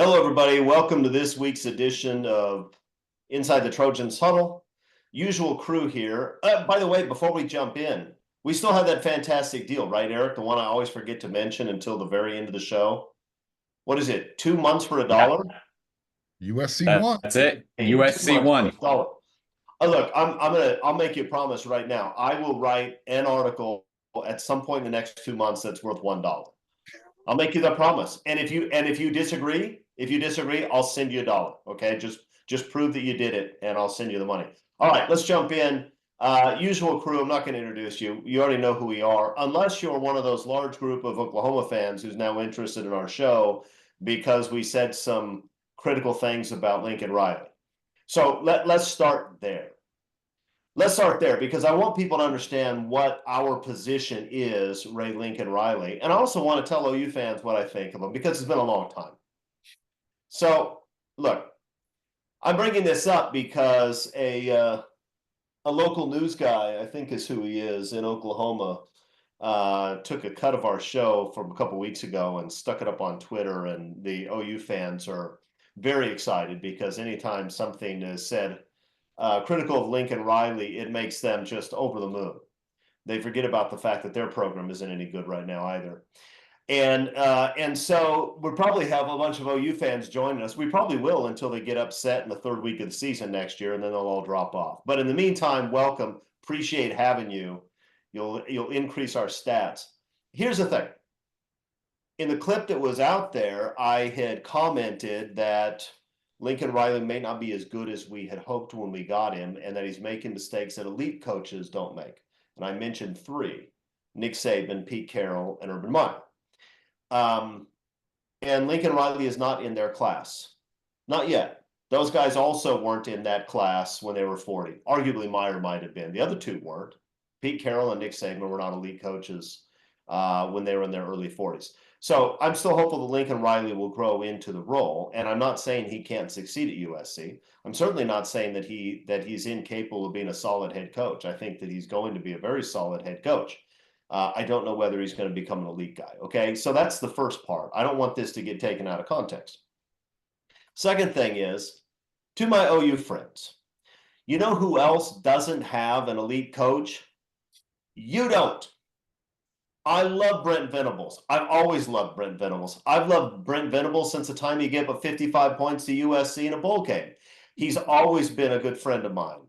Hello, everybody. Welcome to this week's edition of Inside the Trojans Huddle. Usual crew here. By the way, before we jump in, we still have that fantastic deal, right, Eric? The one I always forget to mention until the very end of the show. What is it? 2 months for Yeah, $1? USC won. that's it. Hey, 2 USC months for won. $1. Look, I'll make you a promise right now. I will write an article at some point in the next 2 months that's worth $1. I'll make you that promise. And if you disagree, I'll send you $1. Okay, just prove that you did it, and I'll send you the money. All right, let's jump in. Usual crew. I'm not going to introduce you. You already know who we are, unless you're one of those large group of Oklahoma fans who's now interested in our show because we said some critical things about Lincoln Riley. So let's start there. Let's start there because I want people to understand what our position is, Ray Lincoln Riley. And I also want to tell OU fans what I think of him because it's been a long time. So, look, I'm bringing this up because a local news guy, I think is who he is, in Oklahoma, took a cut of our show from a couple weeks ago and stuck it up on Twitter. And the OU fans are very excited because anytime something is said critical of Lincoln Riley, it makes them just over the moon. They forget about the fact that their program isn't any good right now either. And so we'll probably have a bunch of OU fans joining us. We probably will until they get upset in the third week of the season next year, and then they'll all drop off. But in the meantime, welcome. Appreciate having you. You'll increase our stats. Here's the thing. In the clip that was out there, I had commented that Lincoln Riley may not be as good as we had hoped when we got him, and that he's making mistakes that elite coaches don't make. And I mentioned 3: Nick Saban, Pete Carroll, and Urban Meyer. And Lincoln Riley is not in their class. Not yet. Those guys also weren't in that class when they were 40. Arguably, Meyer might have been. The other 2 weren't. Pete Carroll and Nick Saban were not elite coaches when they were in their early 40s. So I'm still hopeful that Lincoln Riley will grow into the role, and I'm not saying he can't succeed at USC. I'm certainly not saying that he's incapable of being a solid head coach. I think that he's going to be a very solid head coach. I don't know whether he's going to become an elite guy. Okay, so that's the first part. I don't want this to get taken out of context. Second thing is, to my OU friends, you know who else doesn't have an elite coach? You don't. I love Brent Venables. I've always loved Brent Venables. I've loved Brent Venables since the time he gave up 55 points to USC in a bowl game. He's always been a good friend of mine.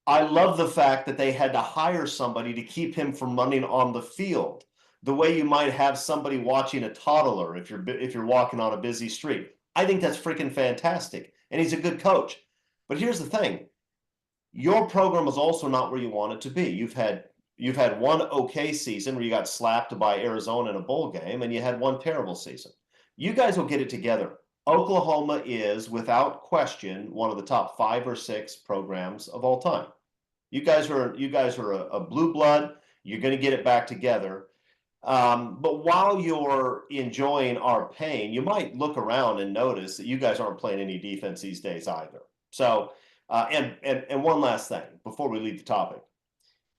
I love the fact that they had to hire somebody to keep him from running on the field, the way you might have somebody watching a toddler if you're walking on a busy street. I think that's freaking fantastic, and he's a good coach. But here's the thing. Your program is also not where you want it to be. You've had one okay season where you got slapped by Arizona in a bowl game, and you had one terrible season. You guys will get it together. Oklahoma is, without question, one of the top 5 or 6 programs of all time. You guys are a blue blood. You're going to get it back together. But while you're enjoying our pain, you might look around and notice that you guys aren't playing any defense these days either. So, and one last thing before we leave the topic.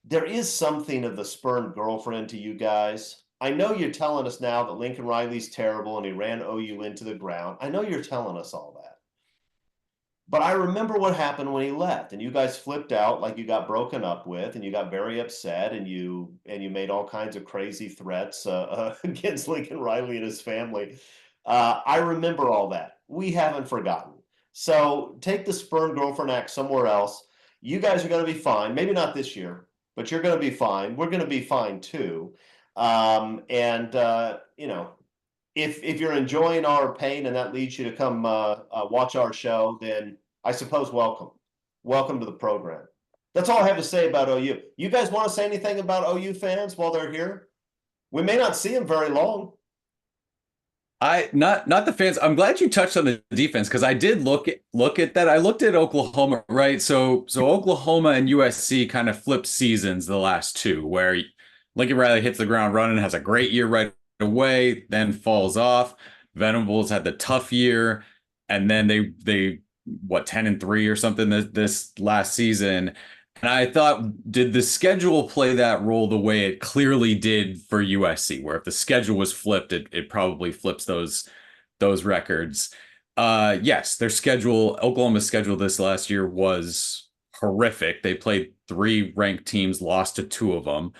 There is something of the spurned girlfriend to you guys. I know you're telling us now that Lincoln Riley's terrible and he ran OU into the ground. I know you're telling us all that. But I remember what happened when he left, and you guys flipped out like you got broken up with, and you got very upset, and you made all kinds of crazy threats against Lincoln Riley and his family. I remember all that. We haven't forgotten. So take the spurned girlfriend act somewhere else. You guys are going to be fine. Maybe not this year, but you're going to be fine. We're going to be fine too. You know, if you're enjoying our pain and that leads you to come watch our show, then I suppose welcome to the program. That's all I have to say about OU. You guys want to say anything about OU fans while they're here? We may not see them very long. Not the fans. I'm glad you touched on the defense because I did look at that. I looked at Oklahoma, right? So Oklahoma and USC kind of flipped seasons the last 2, where Lincoln Riley hits the ground running, has a great year right away, then falls off. Venables had the tough year, and then they 10-3 or something this last season. And I thought, did the schedule play that role the way it clearly did for USC, where if the schedule was flipped, it probably flips those records. Yes, their schedule, Oklahoma's schedule this last year was horrific. They played 3 ranked teams, lost to 2 of them.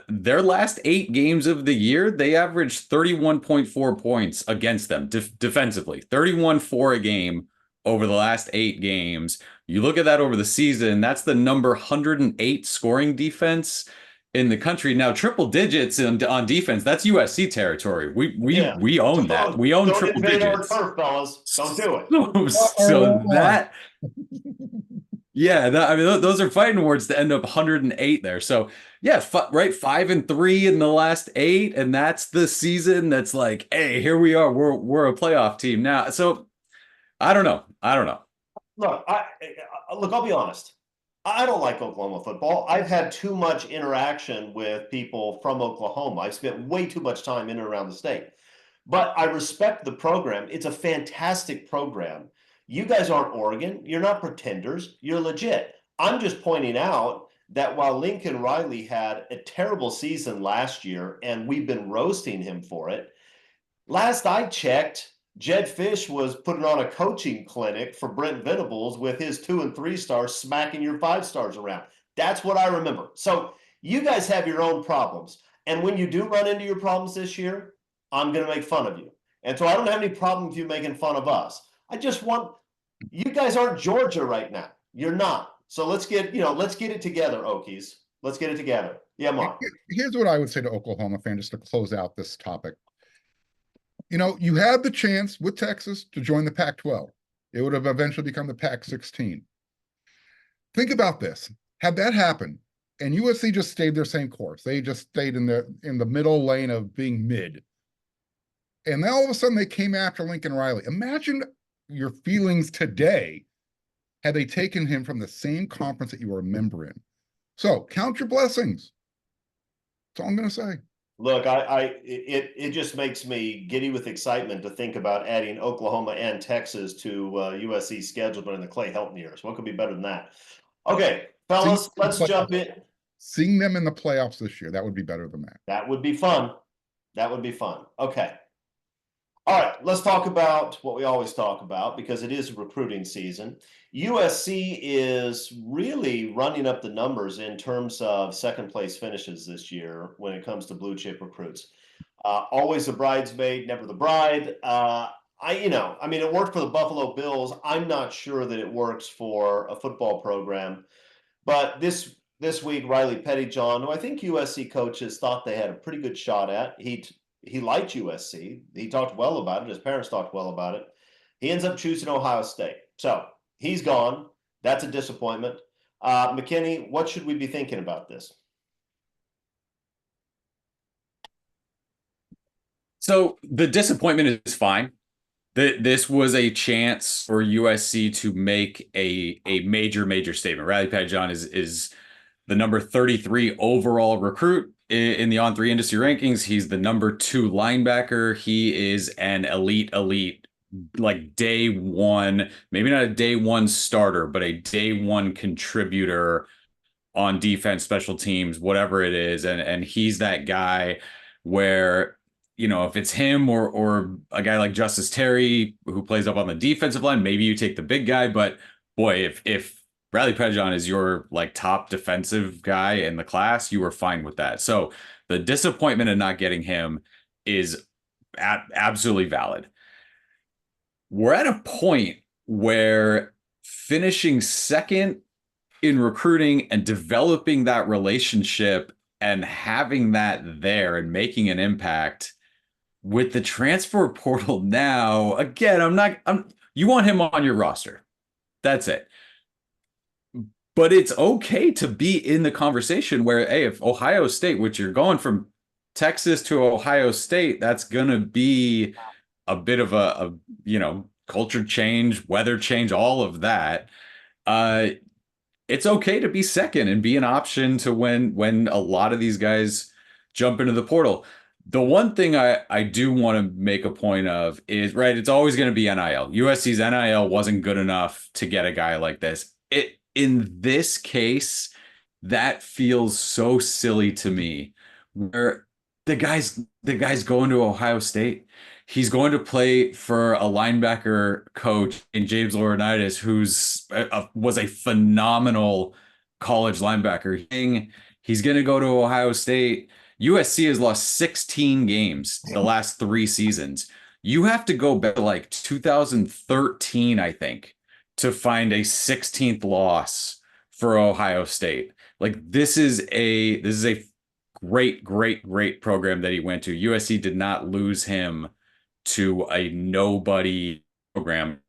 Their last 8 games of the year, they averaged 31.4 points against them defensively, 31-4 a game over the last 8 games. You look at that over the season, that's the number 108 scoring defense in the country. Now, triple digits on defense, that's USC territory. We own that. We own Don't triple invade digits. our turf, fellas. Don't do it. So that, yeah, I mean, those are fighting words to end up 108 there. So yeah, right, 5-3 in the last 8, and that's the season. That's like, hey, here we are. We're a playoff team now. So I don't know. Look, I'll be honest. I don't like Oklahoma football. I've had too much interaction with people from Oklahoma. I've spent way too much time in and around the state. But I respect the program. It's a fantastic program. You guys aren't Oregon. You're not pretenders. You're legit. I'm just pointing out that while Lincoln Riley had a terrible season last year, and we've been roasting him for it, last I checked, Jed Fish was putting on a coaching clinic for Brent Venables with his 2 and 3 stars smacking your 5 stars around. That's what I remember. So you guys have your own problems. And when you do run into your problems this year, I'm going to make fun of you. And so I don't have any problem with you making fun of us. I just want, you guys aren't Georgia right now. You're not. So let's get it together, Okies. Let's get it together. Yeah, Mark. Here's what I would say to Oklahoma fans just to close out this topic. You had the chance with Texas to join the Pac-12. It would have eventually become the Pac-16. Think about this. Had that happened, and USC just stayed their same course, they just stayed in the middle lane of being mid, and then all of a sudden they came after Lincoln Riley. Imagine your feelings today had they taken him from the same conference that you were a member in. So count your blessings. That's all I'm going to say. Look, it just makes me giddy with excitement to think about adding Oklahoma and Texas to USC's schedule during the Clay Helton years. What could be better than that? Okay, fellas, let's jump in. Seeing them in the playoffs this year, that would be better than that. That would be fun. That would be fun. Okay. All right, let's talk about what we always talk about because it is recruiting season. USC is really running up the numbers in terms of second place finishes this year when it comes to blue chip recruits. Always the bridesmaid, never the bride. It worked for the Buffalo Bills. I'm not sure that it works for a football program. But this week, Riley Pettyjohn, who I think USC coaches thought they had a pretty good shot at, he liked USC. He talked well about it. His parents talked well about it. He ends up choosing Ohio State. So he's gone. That's a disappointment. McKinney, what should we be thinking about this? So the disappointment is fine. This was a chance for USC to make a major statement. Riley Pettyjohn is the number 33 overall recruit in the On3 industry rankings. He's the number 2 linebacker. He is an elite, like day one, maybe not a day one starter, but a day one contributor on defense, special teams, whatever it is. And he's that guy where, if it's him or a guy like Justice Terry who plays up on the defensive line, maybe you take the big guy. But boy, if Riley Pettyjohn is your like top defensive guy in the class, you are fine with that. So the disappointment in not getting him is absolutely valid. We're at a point where finishing second in recruiting and developing that relationship and having that there and making an impact with the transfer portal now, again, you want him on your roster. That's it. But it's okay to be in the conversation where, hey, if Ohio State, which you're going from Texas to Ohio State, that's going to be a bit of a culture change, weather change, all of that. It's okay to be second and be an option to when a lot of these guys jump into the portal. The one thing I do want to make a point of is, right, it's always going to be NIL. USC's NIL wasn't good enough to get a guy like this. In this case, that feels so silly to me, where the guy's going to Ohio State. He's going to play for a linebacker coach in James Laurinaitis, was a phenomenal college linebacker. He's going to go to Ohio State. USC has lost 16 games the last 3 seasons. You have to go back to like 2013, I think, to find a 16th loss for Ohio State. Like this is a great program that he went to. USC did not lose him to a nobody program.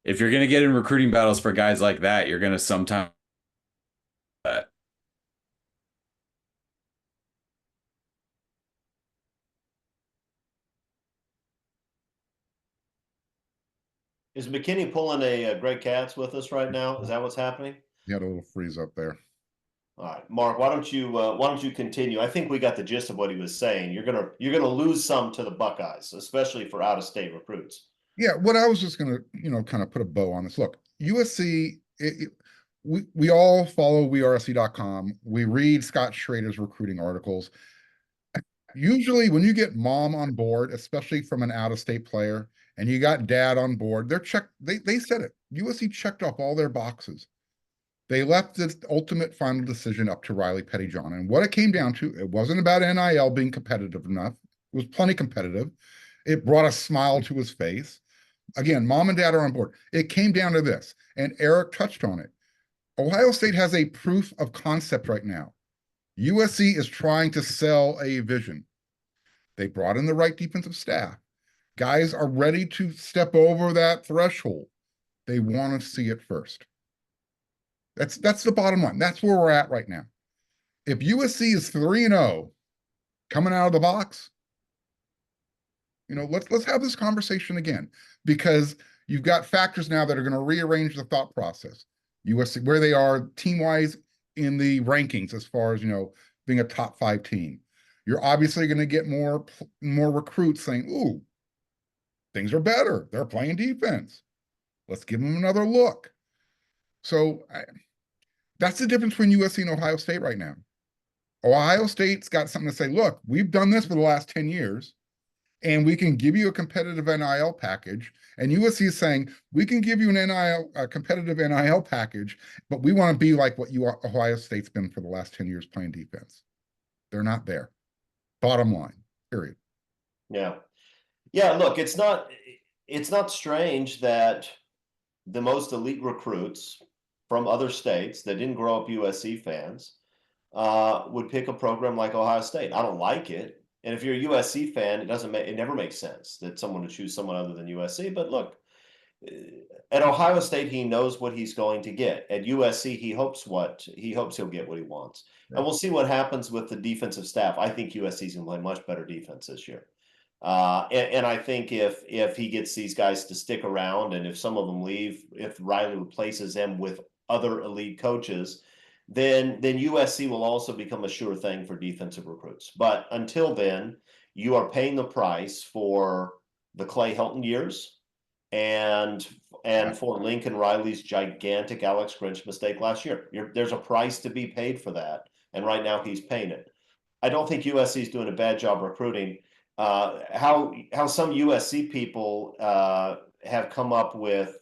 If you're going to get in recruiting battles for guys like that, you're going to sometimes. Is McKinney pulling a Greg Katz with us right now? Is that what's happening? He had a little freeze up there. All right, Mark, why don't you continue? I think we got the gist of what he was saying. You're gonna lose some to the Buckeyes, especially for out of state recruits. Yeah, what I was just gonna, kind of put a bow on this. Look, USC, we all follow WeAreSC.com. We read Scott Schrader's recruiting articles. Usually when you get mom on board, especially from an out-of-state player, and you got dad on board, they said it. USC checked off all their boxes. They left the ultimate final decision up to Riley Pettyjohn. And what it came down to, it wasn't about NIL being competitive enough. It was plenty competitive. It brought a smile to his face. Again, mom and dad are on board. It came down to this, and Eric touched on it. Ohio State has a proof of concept right now. USC is trying to sell a vision. They brought in the right defensive staff. Guys are ready to step over that threshold. They want to see it first. That's the bottom line. That's where we're at right now. If USC is 3-0 coming out of the box, let's have this conversation again, because you've got factors now that are going to rearrange the thought process. USC, where they are team-wise in the rankings as far as, being a top 5 team. You're obviously going to get more recruits saying, ooh, things are better. They're playing defense. Let's give them another look. So that's the difference between USC and Ohio State right now. Ohio State's got something to say, look, we've done this for the last 10 years, and we can give you a competitive NIL package. And USC is saying, we can give you a competitive NIL package, but we want to be like what Ohio State's been for the last 10 years playing defense. They're not there. Bottom line, period. Yeah. Yeah, look, it's not strange that the most elite recruits from other states that didn't grow up USC fans would pick a program like Ohio State. I don't like it. And if you're a USC fan, it never makes sense that someone would choose someone other than USC. But look, at Ohio State, he knows what he's going to get. At USC, he hopes he'll get what he wants. Right. And we'll see what happens with the defensive staff. I think USC's going to play much better defense this year. And I think if he gets these guys to stick around, and if some of them leave, if Riley replaces them with other elite coaches, then USC will also become a sure thing for defensive recruits. But until then, you are paying the price for the Clay Helton years and for Lincoln Riley's gigantic Alex Grinch mistake last year. There's a price to be paid for that, and right now he's paying it. I don't think USC is doing a bad job recruiting. How some USC people have come up with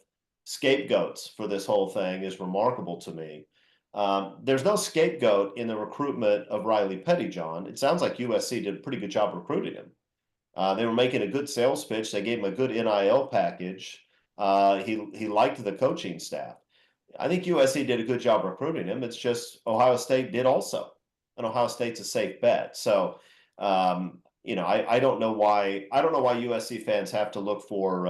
scapegoats for this whole thing is remarkable to me. There's no scapegoat in the recruitment of Riley Pettyjohn. It sounds like USC did a pretty good job recruiting him. They were making a good sales pitch. They gave him a good NIL package. He liked the coaching staff. I think USC did a good job recruiting him. It's just Ohio State did also, and Ohio State's a safe bet. So, I don't know why USC fans have to look for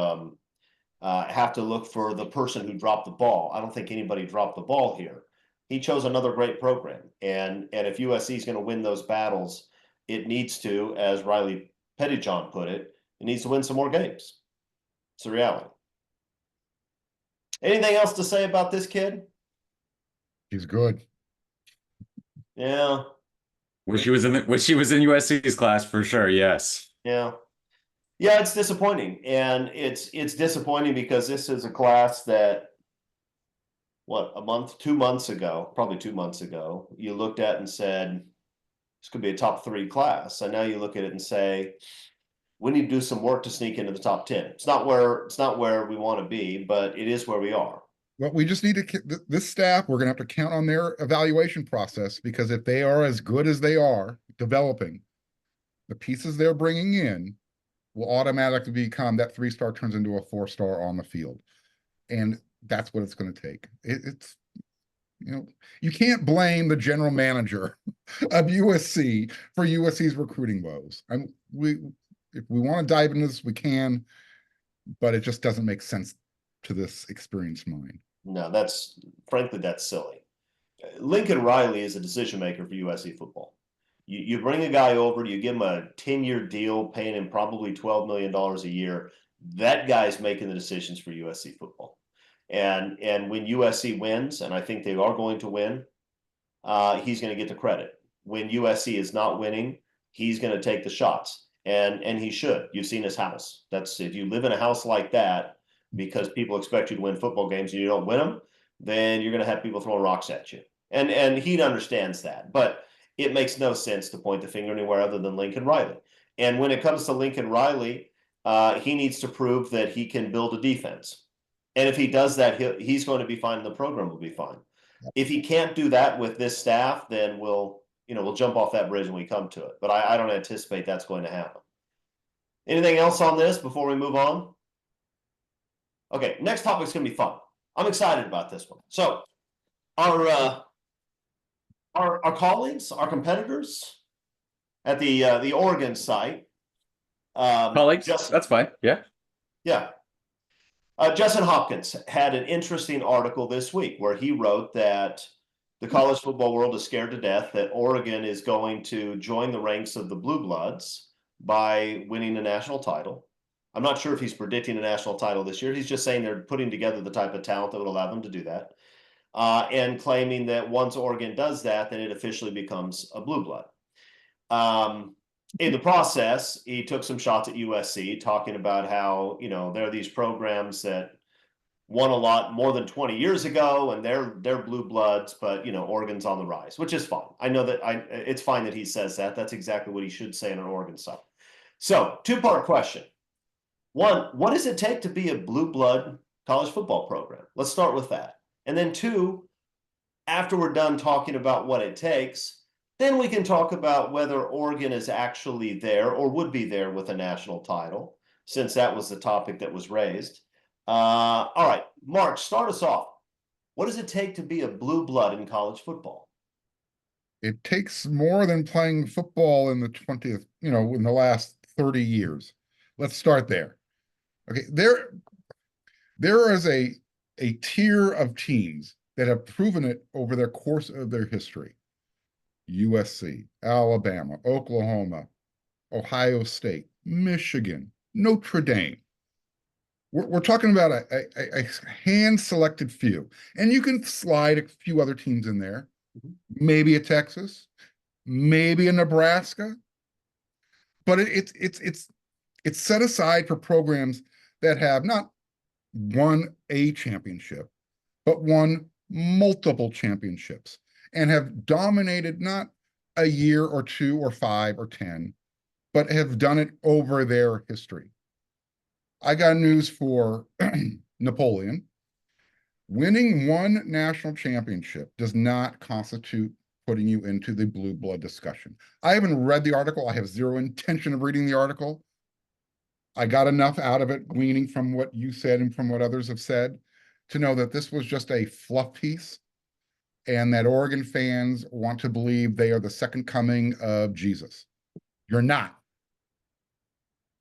the person who dropped the ball. I don't think anybody dropped the ball here. He chose another great program, and if USC is going to win those battles, it needs to, as Riley Pettyjohn put it, it needs to win some more games. It's the reality. Anything else to say about this kid? He's good. Yeah. Wish he was in USC's class for sure. Yes. Yeah. Yeah, it's disappointing. And it's disappointing because this is a class that, probably 2 months ago, you looked at and said, this could be a top 3 class. And now you look at it and say, we need to do some work to sneak into the top 10. It's not where we want to be, but it is where we are. Well, we just need to, this staff, we're going to have to count on their evaluation process, because if they are as good as they are developing, the pieces they're bringing in will automatically become that 3-star turns into a 4-star on the field. And that's what it's going to take. It's, you know, you can't blame the general manager of USC for USC's recruiting woes. If we want to dive into this, we can, but it just doesn't make sense to this experienced mind. No, frankly, that's silly. Lincoln Riley is a decision maker for USC football. You bring a guy over, you give him a 10-year deal, paying him probably $12 million a year. That guy's making the decisions for USC football. And when USC wins, and I think they are going to win, he's going to get the credit. When USC is not winning, he's going to take the shots. And he should. You've seen his house. That's, if you live in a house like that, because people expect you to win football games and you don't win them, then you're going to have people throwing rocks at you. And he understands that. But it makes no sense to point the finger anywhere other than Lincoln Riley. And when it comes to Lincoln Riley, he needs to prove that he can build a defense. And if he does that, he's going to be fine and the program will be fine. If he can't do that with this staff, then we'll jump off that bridge when we come to it. But I don't anticipate that's going to happen. Anything else on this before we move on? Okay, next topic is going to be fun. I'm excited about this one. So our colleagues, colleagues, at the Oregon site. That's fine. Yeah. Yeah. Justin Hopkins had an interesting article this week where he wrote that the college football world is scared to death that Oregon is going to join the ranks of the Blue Bloods by winning a national title. I'm not sure if he's predicting a national title this year. He's just saying they're putting together the type of talent that would allow them to do that. And claiming that once Oregon does that, then it officially becomes a blue blood. In the process, he took some shots at USC, talking about how, there are these programs that won a lot more than 20 years ago, and they're blue bloods, but, Oregon's on the rise, which is fine. I know that it's fine that he says that. That's exactly what he should say on an Oregon side. So, two-part question. One, what does it take to be a blue blood college football program? Let's start with that. And then two, after we're done talking about what it takes, then we can talk about whether Oregon is actually there or would be there with a national title, since that was the topic that was raised. All right, Mark, start us off. What does it take to be a blue blood in college football? It takes more than playing football in the 20th, in the last 30 years. Let's start there. Okay, there is a tier of teams that have proven it over the course of their history. USC, Alabama, Oklahoma, Ohio State, Michigan, Notre Dame. We're talking about a hand-selected few. And you can slide a few other teams in there. Maybe a Texas, maybe a Nebraska. But it's set aside for programs that have not won a championship, but won multiple championships and have dominated not a year or 2 or 5 or 10, but have done it over their history. I got news for Napoleon. Winning one national championship does not constitute putting you into the blue blood discussion. I haven't read the article. I have zero intention of reading the article. I got enough out of it, gleaning from what you said and from what others have said, to know that this was just a fluff piece and that Oregon fans want to believe they are the second coming of Jesus. You're not.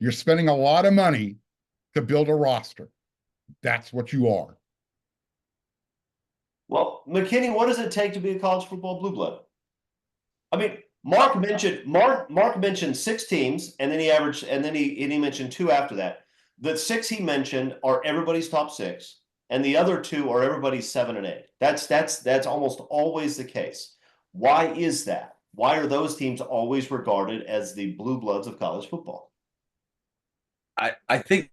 You're spending a lot of money to build a roster. That's what you are. Well, McKinney, what does it take to be a college football blue blood? I mean, Mark mentioned 6 teams, and then he mentioned 2 after that. The 6 he mentioned are everybody's top 6, and the other 2 are everybody's 7 and 8. That's almost always the case. Why is that? Why are those teams always regarded as the blue bloods of college football? I think,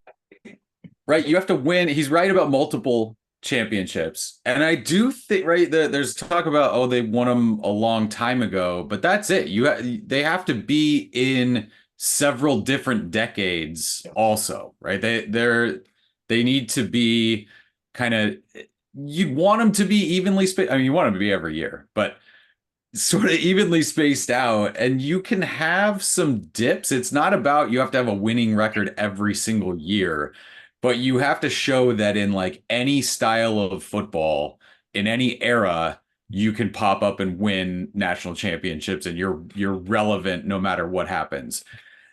right, you have to win. He's right about multiple championships, and I do think, right, there's talk about, they won them a long time ago, but that's it. They have to be in several different decades also, right? They need to be kind of, you'd want them to be evenly spaced. I mean, you want them to be every year, but sort of evenly spaced out, and you can have some dips. It's not about you have to have a winning record every single year, but you have to show that in like any style of football, in any era, you can pop up and win national championships and you're relevant no matter what happens.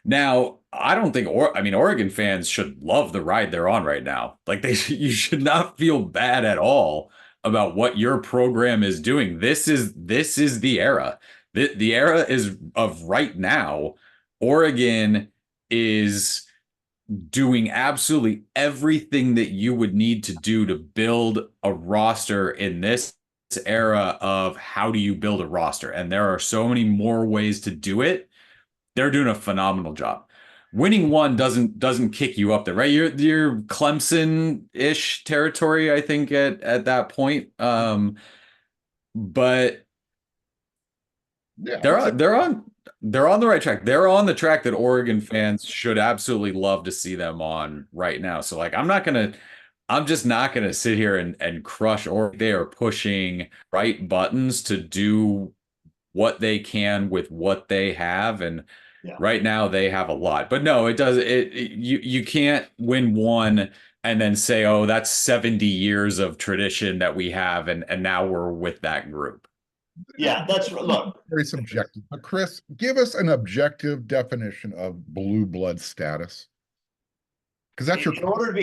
Now, I don't think, I mean, Oregon fans should love the ride they're on right now. Like you should not feel bad at all about what your program is doing. This is the era. The era is of right now. Oregon is doing absolutely everything that you would need to do to build a roster in this era of how do you build a roster? And there are so many more ways to do it. They're doing a phenomenal job. Winning one doesn't kick you up there, right? You're Clemson-ish territory, I think, at that point. But Yeah, they're on the right track. They're on the track that Oregon fans should absolutely love to see them on right now. So like I'm just not gonna sit here and crush, or they are pushing right buttons to do what they can with what they have. And right now they have a lot, but no, you can't win one and then say, oh, that's 70 years of tradition that we have. And now we're with that group. Yeah, look, very subjective. But Chris, give us an objective definition of blue blood status. Because that's in order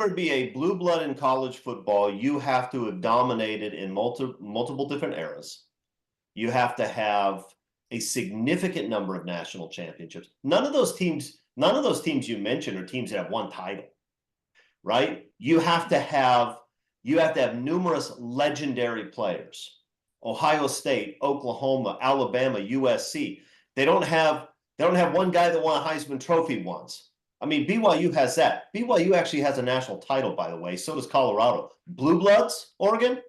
to be a blue blood in college football, you have to have dominated in multiple different eras. You have to have a significant number of national championships. None of those teams you mentioned are teams that have one title, right? You have to have numerous legendary players. Ohio State, Oklahoma, Alabama, USC. They don't have one guy that won a Heisman Trophy once. I mean, BYU has that. BYU actually has a national title, by the way. So does Colorado. Blue Bloods, Oregon.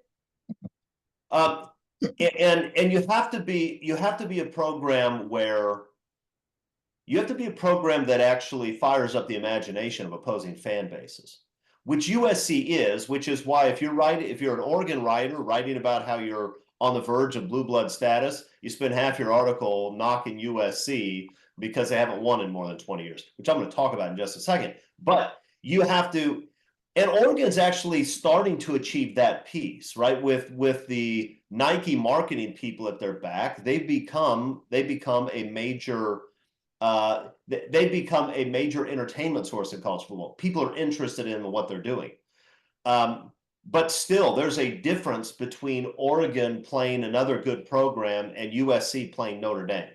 And you have to be a program that actually fires up the imagination of opposing fan bases, which USC is, which is why if you're an Oregon writer writing about how you're on the verge of blue blood status, you spend half your article knocking USC because they haven't won in more than 20 years, which I'm going to talk about in just a second. But you have to, and Oregon's actually starting to achieve that piece, right? With the Nike marketing people at their back, they become a major entertainment source in college football. People are interested in what they're doing. But still, there's a difference between Oregon playing another good program and USC playing Notre Dame.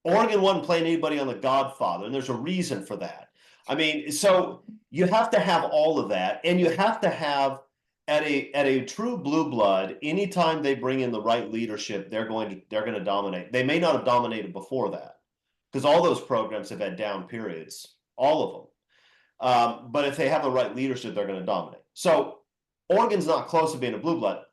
Oregon wasn't playing anybody on The Godfather, and there's a reason for that. I mean, so you have to have all of that, and you have to have at a true blue blood, anytime they bring in the right leadership, they're going to dominate. They may not have dominated before that, because all those programs have had down periods, all of them. But if they have the right leadership, they're going to dominate. So Oregon's not close to being a blue blood.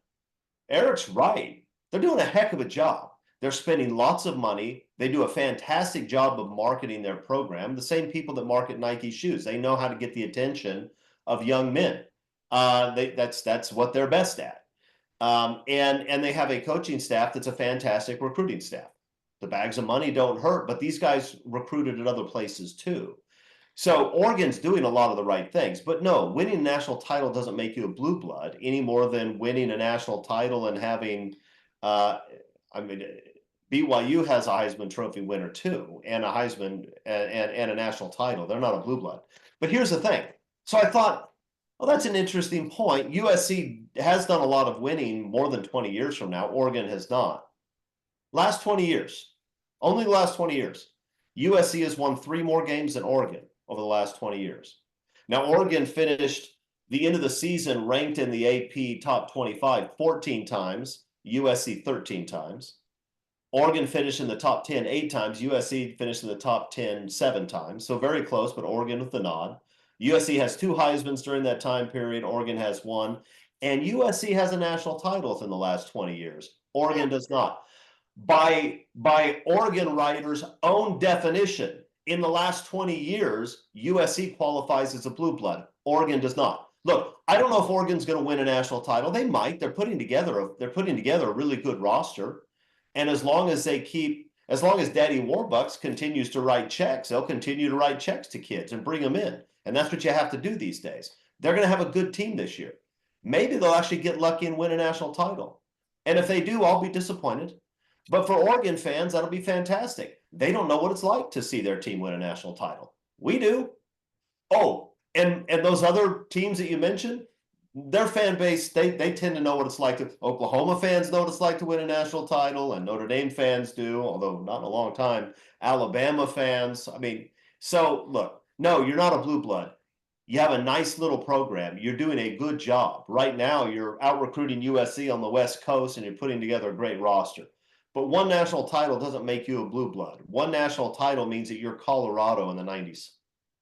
Eric's right. They're doing a heck of a job. They're spending lots of money. They do a fantastic job of marketing their program. The same people that market Nike shoes. They know how to get the attention of young men. That's what they're best at. And they have a coaching staff that's a fantastic recruiting staff. The bags of money don't hurt, but these guys recruited at other places too. So Oregon's doing a lot of the right things. But no, winning a national title doesn't make you a blue blood any more than winning a national title and having BYU has a Heisman Trophy winner too, and a Heisman and a national title. They're not a blue blood. But here's the thing. So I thought, well, that's an interesting point. USC has done a lot of winning more than 20 years from now. Oregon has not. Last 20 years, only the last 20 years, USC has won 3 more games than Oregon over the last 20 years. Now, Oregon finished the end of the season ranked in the AP top 25 14 times, USC 13 times. Oregon finished in the top 10 8 times. USC finished in the top 10 7 times. So very close, but Oregon with the nod. USC has 2 Heismans during that time period. Oregon has 1. And USC has a national title within the last 20 years. Oregon does not. by Oregon writers' own definition, in the last 20 years, USC qualifies as a blue blood. Oregon does not. Look, I don't know if Oregon's going to win a national title. They might. They're putting together a really good roster. And as long as Daddy Warbucks continues to write checks, they'll continue to write checks to kids and bring them in. And that's what you have to do these days. They're going to have a good team this year. Maybe they'll actually get lucky and win a national title. And if they do, I'll be disappointed. But for Oregon fans, that'll be fantastic. They don't know what it's like to see their team win a national title. We do. Oh, and those other teams that you mentioned, their fan base, they tend to know what it's like to. Oklahoma fans know what it's like to win a national title, and Notre Dame fans do, although not in a long time. Alabama fans. I mean, so look, no, you're not a blue blood. You have a nice little program. You're doing a good job. Right now, you're out recruiting USC on the West Coast, and you're putting together a great roster. But one national title doesn't make you a blue blood. One national title means that you're Colorado in the 90s.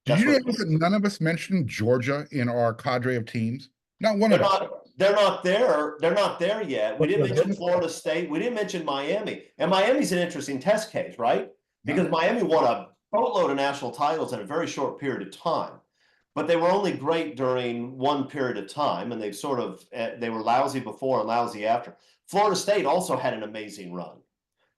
Did you notice that none of us mentioned Georgia in our cadre of teams? Not one of us. They're not there. They're not there yet. We didn't mention Florida State. We didn't mention Miami. And Miami's an interesting test case, right? Because Miami won a boatload of national titles in a very short period of time. But they were only great during one period of time, and they were lousy before and lousy after. Florida State also had an amazing run.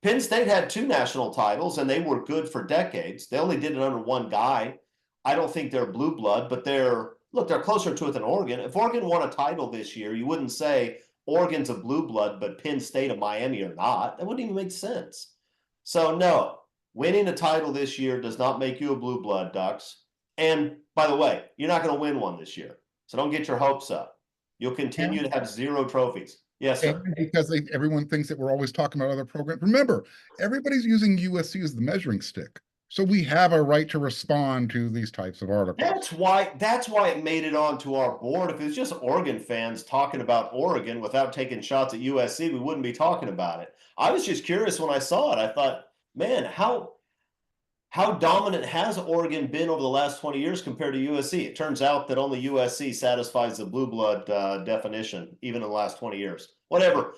Penn State had 2 national titles, and they were good for decades. They only did it under one guy. I don't think they're blue blood, but they're closer to it than Oregon. If Oregon won a title this year, you wouldn't say Oregon's a blue blood, but Penn State and Miami are not. That wouldn't even make sense. So no, winning a title this year does not make you a blue blood, Ducks. And by the way, you're not going to win one this year. So don't get your hopes up. You'll continue to have 0 trophies. Yes, sir. And because everyone thinks that we're always talking about other programs. Remember, everybody's using USC as the measuring stick. So we have a right to respond to these types of articles. That's why it made it onto our board. If it was just Oregon fans talking about Oregon without taking shots at USC, we wouldn't be talking about it. I was just curious when I saw it. I thought, man, how dominant has Oregon been over the last 20 years compared to USC? It turns out that only USC satisfies the blue blood definition, even in the last 20 years. Whatever.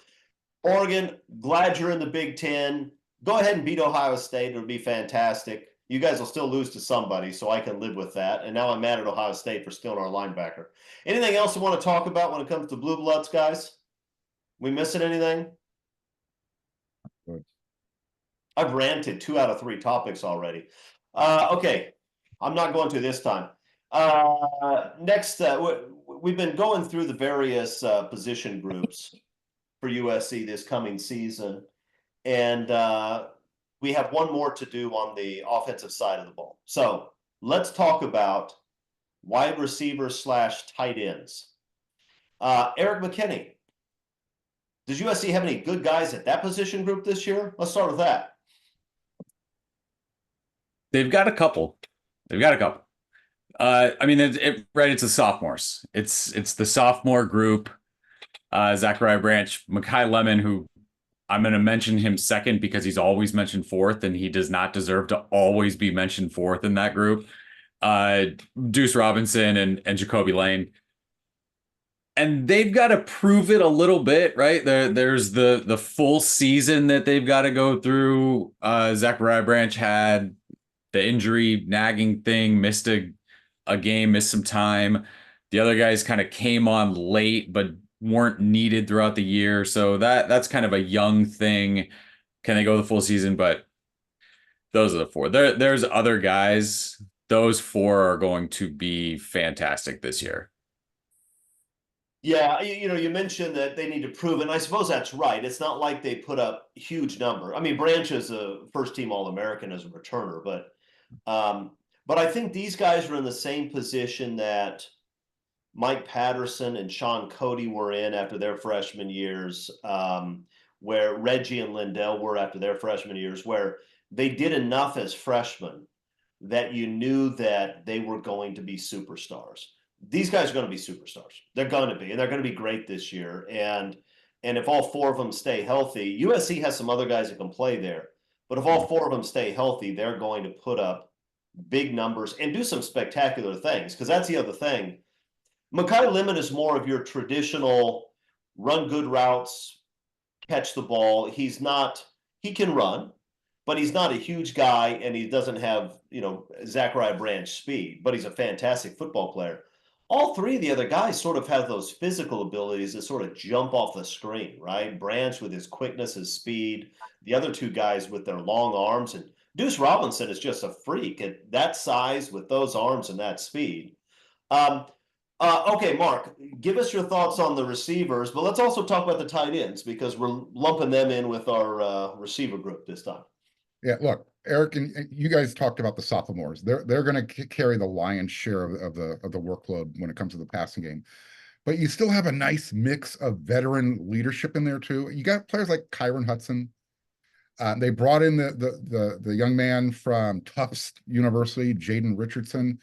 Oregon, glad you're in the Big Ten. Go ahead and beat Ohio State. It would be fantastic. You guys will still lose to somebody, so I can live with that. And now I'm mad at Ohio State for stealing our linebacker. Anything else you want to talk about when it comes to blue bloods, guys? We missing anything? Good. I've ranted 2 out of 3 topics already. Okay, I'm not going to this time. Next, we've been going through the various position groups for USC this coming season. And we have one more to do on the offensive side of the ball. So let's talk about wide receivers / tight ends. Eric McKinney, does USC have any good guys at that position group this year? Let's start with that. They've got a couple. I mean, it's the sophomores. It's the sophomore group. Zachariah Branch, Mekhi Lemon, who I'm going to mention him second because he's always mentioned fourth, and he does not deserve to always be mentioned fourth in that group. Deuce Robinson and Jacoby Lane. And they've got to prove it a little bit, right? There's the full season that they've got to go through. Zachariah Branch had the injury nagging thing, missed a game, missed some time. The other guys kind of came on late, but weren't needed throughout the year. So that's kind of a young thing. Can they go the full season? But those are the 4. There's other guys. Those 4 are going to be fantastic this year. Yeah, you mentioned that they need to prove it, and I suppose that's right. It's not like they put up huge number. I mean, Branch is a first-team All-American as a returner, but I think these guys are in the same position that Mike Patterson and Sean Cody were in after their freshman years, where Reggie and Lindell were after their freshman years, where they did enough as freshmen that you knew that they were going to be superstars. These guys are going to be superstars. They're going to be, and they're going to be great this year. And if all 4 of them stay healthy, USC has some other guys that can play there. But if all 4 of them stay healthy, they're going to put up big numbers and do some spectacular things, because that's the other thing. Mekhi Lemon is more of your traditional run good routes, catch the ball. He's he can run, but he's not a huge guy, and he doesn't have, Zachariah Branch speed, but he's a fantastic football player. All three of the other guys sort of have those physical abilities that sort of jump off the screen, right? Branch with his quickness, his speed, the other two guys with their long arms, and Deuce Robinson is just a freak at that size with those arms and that speed. Okay, Mark, give us your thoughts on the receivers, but let's also talk about the tight ends because we're lumping them in with our receiver group this time. Yeah, look, Eric, and you guys talked about the sophomores. They're going to carry the lion's share of the workload when it comes to the passing game. But you still have a nice mix of veteran leadership in there too. You got players like Kyron Hudson. They brought in the young man from Tufts University, Jaden Richardson.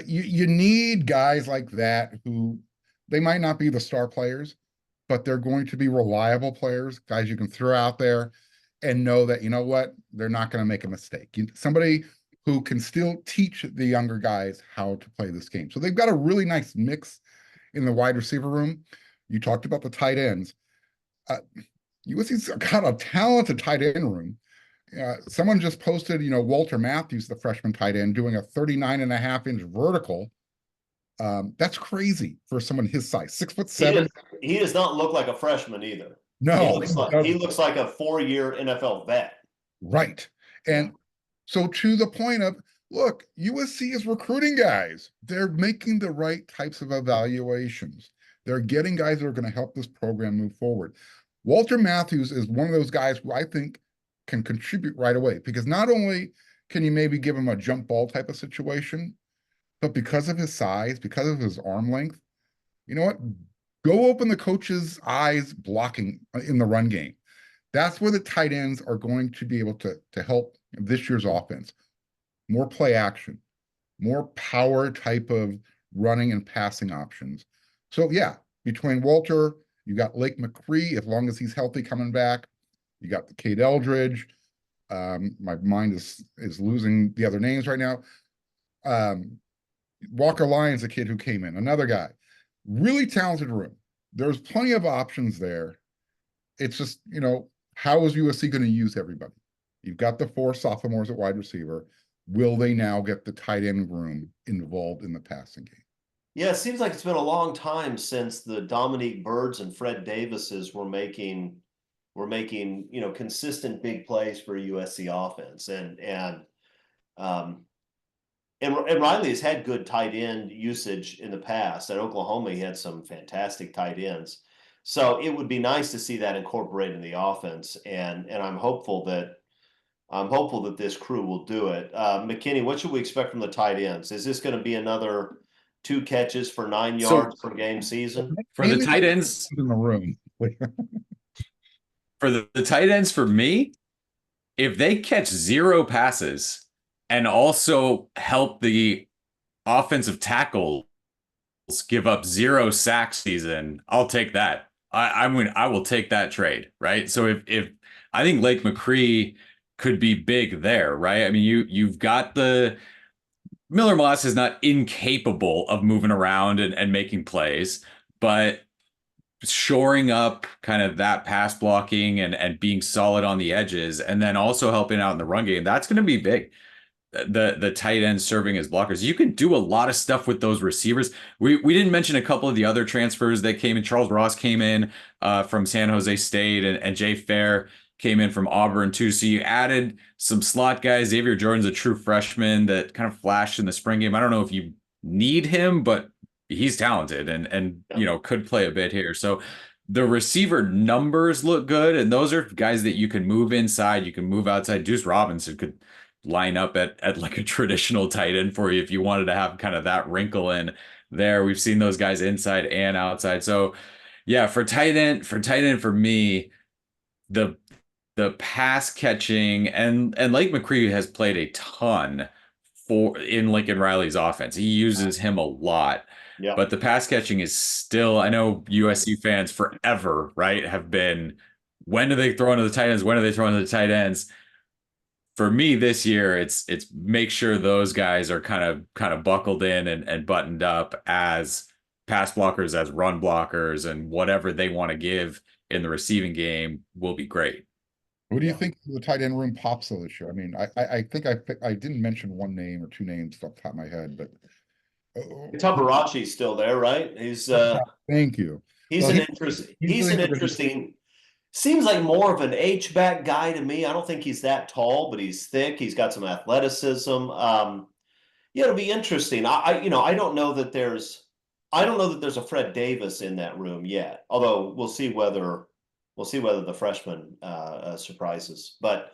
You need guys like that who they might not be the star players, but they're going to be reliable players, guys you can throw out there and know that, you know what, they're not going to make a mistake. Somebody who can still teach the younger guys how to play this game. So they've got a really nice mix in the wide receiver room. You talked about the tight ends. USC's got a talented tight end room. Someone just posted, Walter Matthews, the freshman tight end, doing a 39.5-inch vertical. That's crazy for someone his size, 6'7". He does not look like a freshman either. No, he looks like a 4-year NFL vet. Right. And so to the point of, look, USC is recruiting guys. They're making the right types of evaluations. They're getting guys that are going to help this program move forward. Walter Matthews is one of those guys who I think can contribute right away, because not only can you maybe give him a jump ball type of situation, but because of his size, because of his arm length, you know what? Go open the coach's eyes blocking in the run game. That's where the tight ends are going to be able to help this year's offense. More play action, more power type of running and passing options. So yeah, between Walter, you got Lake McCree, as long as he's healthy coming back. You got the Cade Eldridge. My mind is losing the other names right now. Walker Lyons, a kid who came in, another guy. Really talented room. There's plenty of options there. It's just, how is USC going to use everybody? You've got the 4 sophomores at wide receiver. Will they now get the tight end room involved in the passing game? Yeah, it seems like it's been a long time since the Dominique Birds and Fred Davises were making consistent big plays for USC offense, and Riley has had good tight end usage in the past. At Oklahoma, he had some fantastic tight ends, so it would be nice to see that incorporated in the offense. And I'm hopeful that this crew will do it. McKinney, what should we expect from the tight ends? Is this going to be another 2 catches for 9 yards per game season? For the tight ends in the room. For the tight ends, for me, if they catch 0 passes and also help the offensive tackles give up 0 sacks season, I'll take that. I will take that trade, right? So if I think Lake McCree could be big there, right? I mean, you've got the Miller Moss is not incapable of moving around and making plays, but shoring up kind of that pass blocking and being solid on the edges, and then also helping out in the run game, that's going to be big. The tight end serving as blockers. You can do a lot of stuff with those receivers. We didn't mention a couple of the other transfers that came in. Charles Ross came in from San Jose State, and Jay Fair came in from Auburn too. So you added some slot guys. Xavier Jordan's a true freshman that kind of flashed in the spring game. I don't know if you need him, but he's talented and could play a bit here. So the receiver numbers look good, and those are guys that you can move inside, you can move outside. Deuce Robinson could line up at like a traditional tight end for you if you wanted to have kind of that wrinkle in there. We've seen those guys inside and outside. So yeah, for tight end for me, the pass catching and Lake McCree has played a ton in Lincoln Riley's offense. He uses him a lot. Yeah. But the pass catching is still, I know USC fans forever, right, have been, when do they throw into the tight ends? When do they throw into the tight ends? For me this year, it's make sure those guys are kind of buckled in and buttoned up as pass blockers, as run blockers, and whatever they want to give in the receiving game will be great. Who do you Yeah. think the tight end room pops though this year? I mean, I think I didn't mention one name or two names off the top of my head, but Tabarachi's still there, right? thank you. He's Well, an interesting. he's He's really an good. interesting. Seems like more of an H-back guy to me. I don't think he's that tall, but he's thick. He's got some athleticism. Yeah, it'll be interesting. I don't know that there's a Fred Davis in that room yet. Although we'll see whether the freshman surprises. But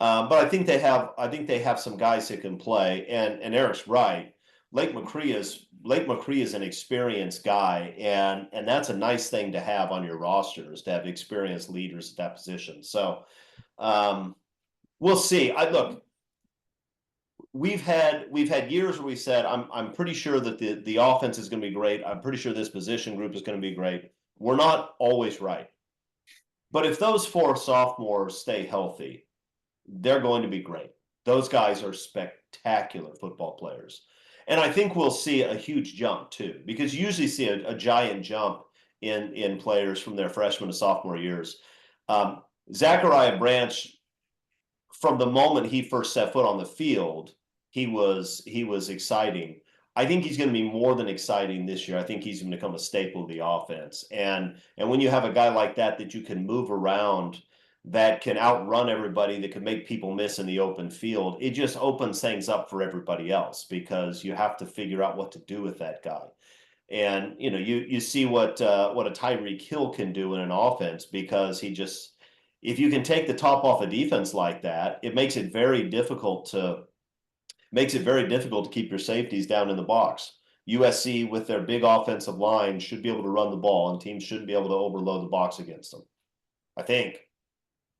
I think they have some guys who can play. And Eric's right. Lake McCree is an experienced guy, and that's a nice thing to have on your roster, is to have experienced leaders at that position. So we'll see. Look, we've had years where we said I'm pretty sure that the offense is going to be great. I'm pretty sure this position group is going to be great. We're not always right. But if those 4 sophomores stay healthy, they're going to be great. Those guys are spectacular football players. And I think we'll see a huge jump too, because you usually see a giant jump in players from their freshman to sophomore years. Zachariah Branch, from the moment he first set foot on the field, he was exciting. I think he's going to be more than exciting this year. I think he's going to become a staple of the offense. And when you have a guy like that you can move around, that can outrun everybody, that can make people miss in the open field, it just opens things up for everybody else, because you have to figure out what to do with that guy. And you see what a Tyreek Hill can do in an offense, because if you can take the top off a defense like that, it makes it very difficult to keep your safeties down in the box. USC, with their big offensive line, should be able to run the ball, and teams shouldn't be able to overload the box against them, I think.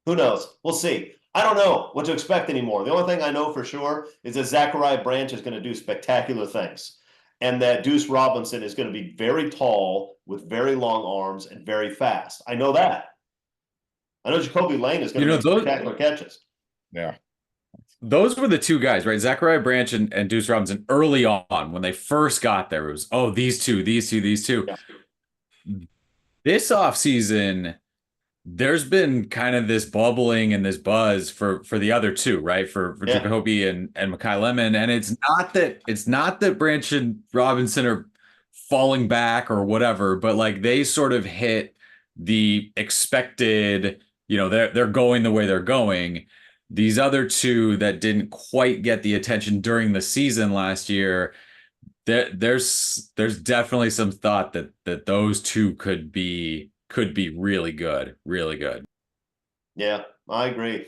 Who knows? We'll see. I don't know what to expect anymore. The only thing I know for sure is that Zachariah Branch is going to do spectacular things, and that Deuce Robinson is going to be very tall with very long arms and very fast. I know that. I know Jacoby Lane is going to make spectacular catches. Yeah. Those were the 2 guys, right? Zachariah Branch and Deuce Robinson early on when they first got there. It was, these two. Yeah. This offseason, there's been kind of this bubbling and this buzz for the other 2, right? For Jacoby and Mekhi Lemon. And it's not that Branch and Robinson are falling back or whatever, but like they sort of hit the expected, they're going the way they're going. These other 2 that didn't quite get the attention during the season last year, there's definitely some thought that those 2 could be really good, really good. Yeah, I agree.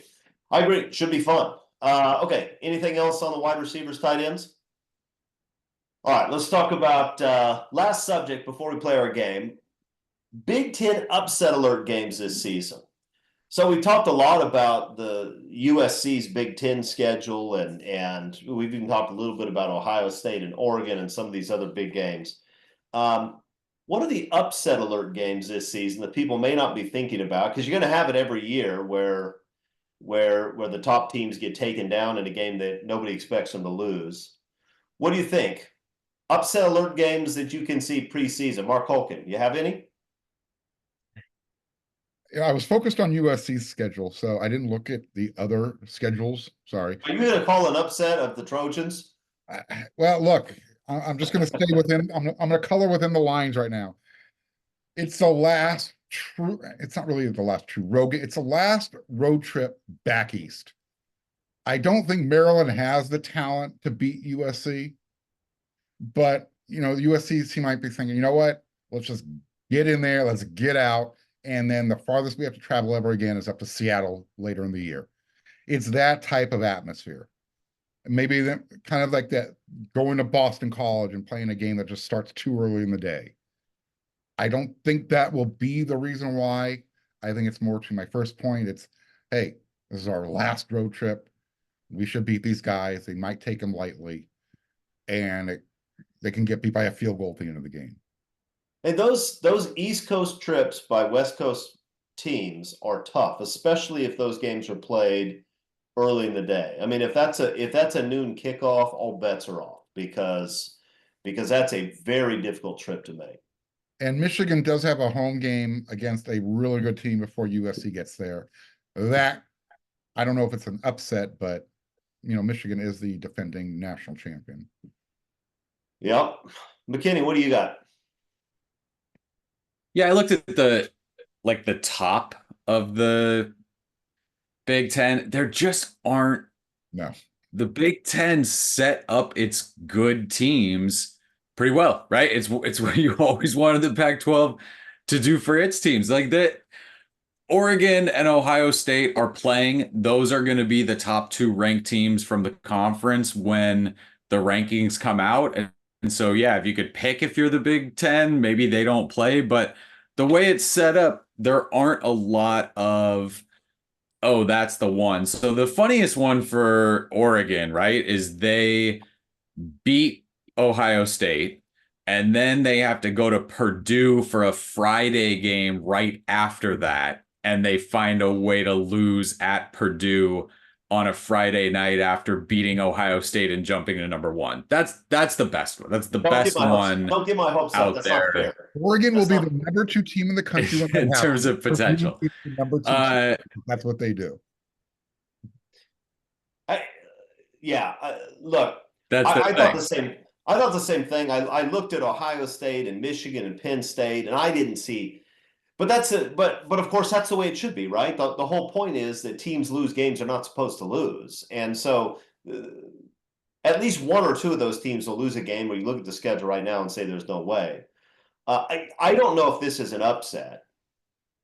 Should be fun. Okay, anything else on the wide receivers, tight ends? All right, let's talk about last subject before we play our game. Big Ten upset alert games this season. So we talked a lot about the USC's Big Ten schedule, and we've even talked a little bit about Ohio State and Oregon and some of these other big games. What are the upset alert games this season that people may not be thinking about? Because you're going to have it every year where the top teams get taken down in a game that nobody expects them to lose. What do you think? Upset alert games that you can see preseason. Mark Holkin, you have any? Yeah, I was focused on USC's schedule, so I didn't look at the other schedules. Sorry. Are you going to call an upset of the Trojans? Well, look, I'm just going to stay within. I'm going to color within the lines right now. It's the last true. It's not really the last true road. It's the last road trip back east. I don't think Maryland has the talent to beat USC, but USC might be thinking, you know what? Let's just get in there. Let's get out. And then the farthest we have to travel ever again is up to Seattle later in the year. It's that type of atmosphere. Maybe kind of like that, going to Boston College and playing a game that just starts too early in the day. I don't think that will be the reason why. I think it's more to my first point. It's, hey, this is our last road trip. We should beat these guys. They might take them lightly, and they can get beat by a field goal at the end of the game. And those East Coast trips by West Coast teams are tough, especially if those games are played early in the day. I mean, if that's a noon kickoff, all bets are off, because that's a very difficult trip to make. And Michigan does have a home game against a really good team before USC gets there. That I don't know if it's an upset, but Michigan is the defending national champion. Yep. McKinney, what do you got? Yeah, I looked at the top of the Big Ten. There just aren't. No. The Big Ten set up its good teams pretty well, right? It's what you always wanted the Pac-12 to do for its teams. Like that, Oregon and Ohio State are playing. Those are going to be the top two ranked teams from the conference when the rankings come out. And so, yeah, if you could pick if you're the Big Ten, maybe they don't play. But the way it's set up, there aren't a lot of, oh, that's the one. So the funniest one for Oregon, right, is they beat Ohio State, and then they have to go to Purdue for a Friday game right after that, and they find a way to lose at Purdue on a Friday night after beating Ohio State and jumping to number one. That's the best one. That's the best one. Don't get my hopes up. out That's there. not fair. Oregon will That's be not- the number 2 team in the country when in terms of potential. Purdue will be the number 2 team. That's what they do. Look, That's the I thing. thought the same. I thought the same thing. I looked at Ohio State and Michigan and Penn State, and I didn't see. But that's it. But of course, that's the way it should be, right? The whole point is that teams lose games they're not supposed to lose, and so at least one or two of those teams will lose a game where you look at the schedule right now and say there's no way. I don't know if this is an upset.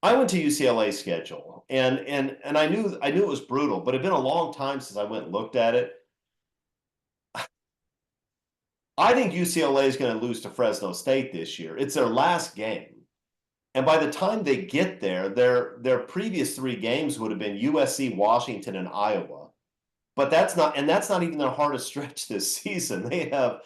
I went to UCLA's schedule, and I knew it was brutal, but it'd been a long time since I went and looked at it. I think UCLA is going to lose to Fresno State this year. It's their last game. And by the time they get there, their previous 3 games would have been USC, Washington, and Iowa. But that's not even their hardest stretch this season. They have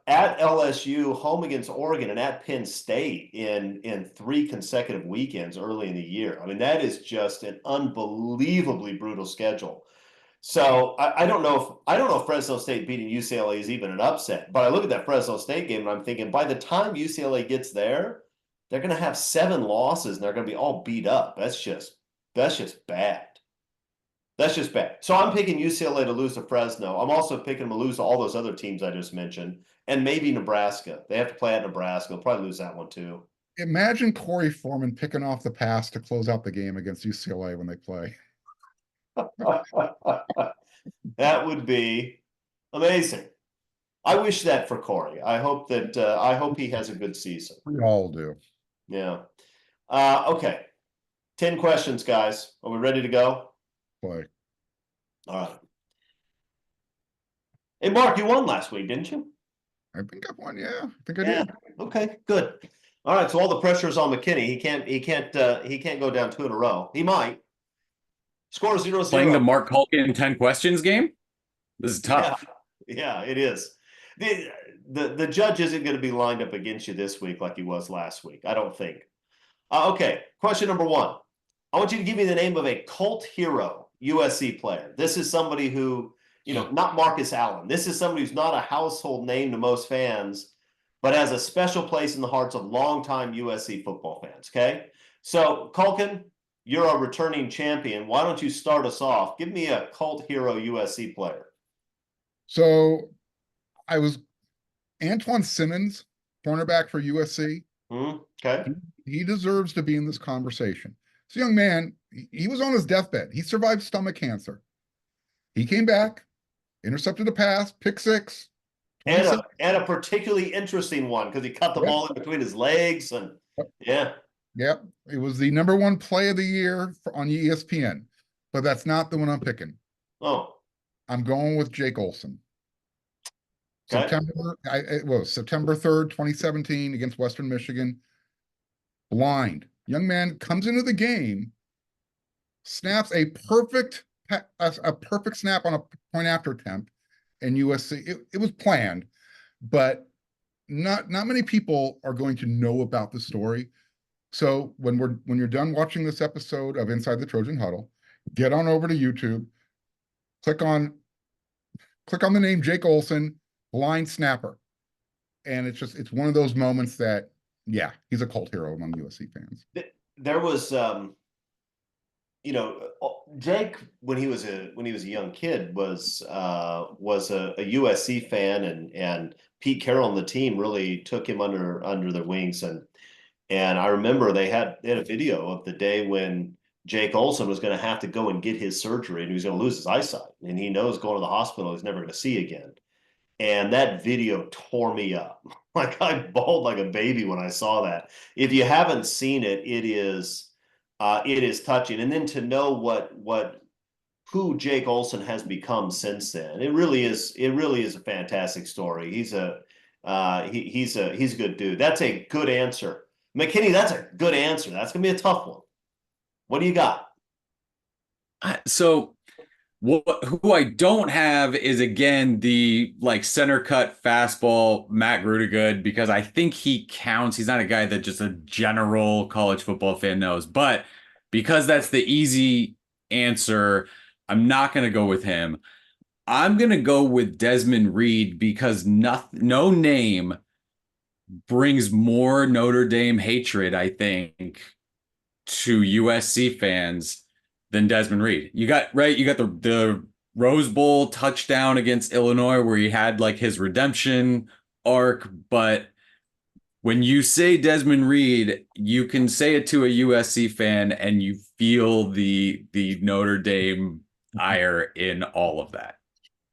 at LSU, home against Oregon, and at Penn State in 3 consecutive weekends early in the year. I mean, that is just an unbelievably brutal schedule. So I don't know if Fresno State beating UCLA is even an upset, but I look at that Fresno State game and I'm thinking by the time UCLA gets there, they're going to have 7 losses and they're going to be all beat up. That's just bad. That's just bad. So I'm picking UCLA to lose to Fresno. I'm also picking them to lose to all those other teams I just mentioned, and maybe Nebraska. They have to play at Nebraska. They'll probably lose that one too. Imagine Corey Foreman picking off the pass to close out the game against UCLA when they play. That would be amazing. I wish that for Corey. I hope he has a good season. We all do. Yeah. Okay. 10 questions, guys. Are we ready to go? Play. All right. Hey, Mark, you won last week, didn't you? I think I've won. Yeah, I think I did. Okay, good. All right. So all the pressure is on McKinney. He can't go down 2 in a row. He might. Score 0-0. Playing the Mark Culkin 10 questions game? This is tough. Yeah, it is. The judge isn't going to be lined up against you this week like he was last week. I don't think. Okay, question number 1. I want you to give me the name of a cult hero USC player. This is somebody who, not Marcus Allen. This is somebody who's not a household name to most fans, but has a special place in the hearts of longtime USC football fans. Okay, so Culkin, you're a returning champion. Why don't you start us off? Give me a cult hero USC player. So I was Antoine Simmons, cornerback for USC. Okay. He deserves to be in this conversation. This young man, he was on his deathbed. He survived stomach cancer. He came back, intercepted a pass, pick 6. And a particularly interesting one because he cut the ball in between his legs. And yeah. Yep. It was the '1 play of the year on ESPN, but that's not the one I'm picking. Oh. I'm going with Jake Olson. Okay. September 3rd, 2017 against Western Michigan. Blind. Young man comes into the game, snaps a perfect snap on a point after attempt, and USC. It was planned, but not many people are going to know about the story. So when you're done watching this episode of Inside the Trojan Huddle, get on over to YouTube, click on the name Jake Olson, blind snapper. And it's one of those moments that, yeah, he's a cult hero among USC fans. There was, I Jake, when he was a young kid, was a USC fan, and Pete Carroll and the team really took him under their wings, and I remember they had a video of the day when Jake Olson was going to have to go and get his surgery, and he was going to lose his eyesight, and he knows going to the hospital he's never going to see again. And that video tore me up. Like, I bawled like a baby when I saw that. If you haven't seen it, it is touching. And then to know who Jake Olson has become since then, it really is a fantastic story. He's a good dude. That's a good answer. McKinney, that's a good answer. That's gonna be a tough one. What do you got? So who I don't have is, again, the like center cut fastball Matt Grudegood, because I think he counts. He's not a guy that just a general college football fan knows, but because that's the easy answer, I'm not going to go with him. I'm going to go with Desmond Reed, because no name brings more Notre Dame hatred, I think, to USC fans than Desmond Reed. You got the Rose Bowl touchdown against Illinois where he had like his redemption arc, but when you say Desmond Reed, you can say it to a USC fan and you feel the Notre Dame ire in all of that.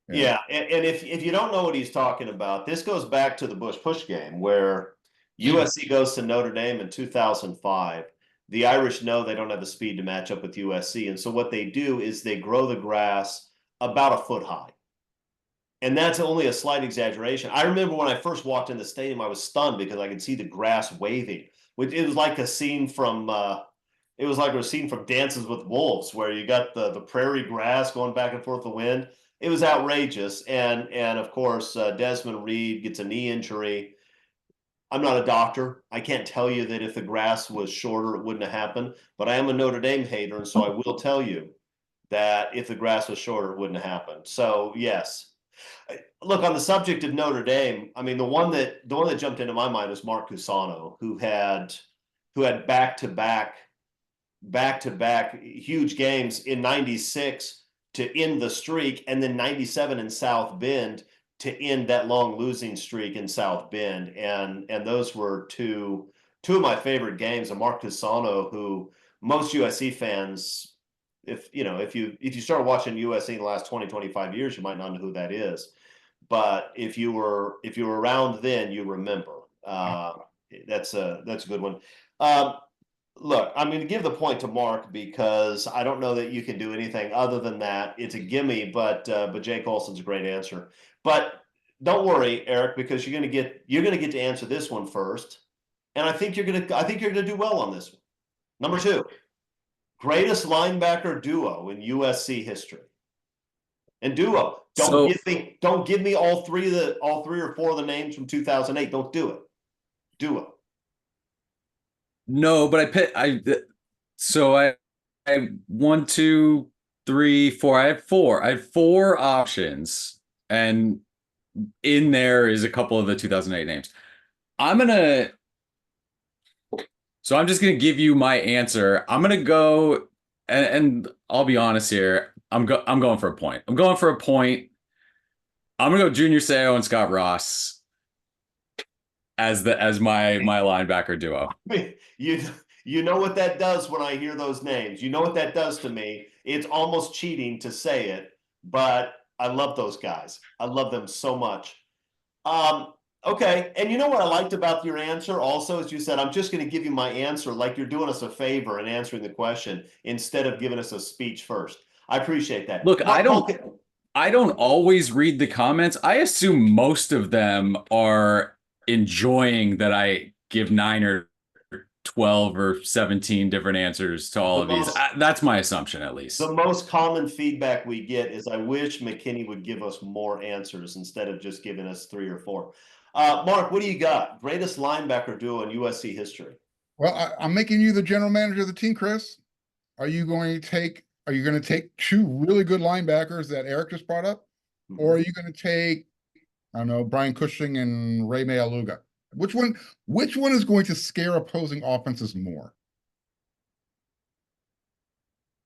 Yeah, and if you don't know what he's talking about, this goes back to the Bush Push game where USC goes to Notre Dame in 2005. The Irish know they don't have the speed to match up with USC, and so what they do is they grow the grass about a foot high. And that's only a slight exaggeration. I remember when I first walked in the stadium, I was stunned because I could see the grass waving. It was like a scene from Dances with Wolves, where you got the prairie grass going back and forth the wind. It was outrageous, and of course Desmond Reed gets a knee injury. I'm not a doctor. I can't tell you that if the grass was shorter, it wouldn't have happened. But I am a Notre Dame hater, and so I will tell you that if the grass was shorter, it wouldn't have happened. So yes. Look, on the subject of Notre Dame, I mean, the one that jumped into my mind was Mark Cusano, who had back-to-back huge games in '96 to end the streak, and then '97 in South Bend to end that long losing streak in South Bend. And those were two of my favorite games. And Mark Cusano, who most USC fans, if you start watching USC in the last 20-25 years, you might not know who that is. But if you were around then, you remember. That's a good one. Look, I'm going to give the point to Mark because I don't know that you can do anything other than that. It's a gimme, but Jake Olson's a great answer. But don't worry, Eric, because you're going to get to answer this one first, and I think you're going to do well on this one. Number 2, greatest linebacker duo in USC history. And duo, don't give me all three or four of the names from 2008. Don't do it. Duo. No, but I 1, 2, 3, 4. I have four options, and in there is a couple of the 2008 names. So I'm just gonna give you my answer. I'm gonna go, and I'll be honest here. I'm going for a point. I'm going to go Junior Seau and Scott Ross as my linebacker duo. You know what that does when I hear those names. You know what that does to me. It's almost cheating to say it, but I love those guys. I love them so much. Okay, and you know what I liked about your answer also is you said, I'm just going to give you my answer like you're doing us a favor and answering the question instead of giving us a speech first. I appreciate that. Look, I don't always read the comments. I assume most of them are enjoying that I give 9 or 12 or 17 different answers to all of these. That's my assumption, at least. The most common feedback we get is, I wish McKinney would give us more answers instead of just giving us 3 or 4. Mark, what do you got? Greatest linebacker duo in USC history. Well, I'm making you the general manager of the team, Chris. Are you going to take 2 really good linebackers that Eric just brought up? Mm-hmm. Or are you going to take, I don't know, Brian Cushing and Ray Mealuga? Which one is going to scare opposing offenses more?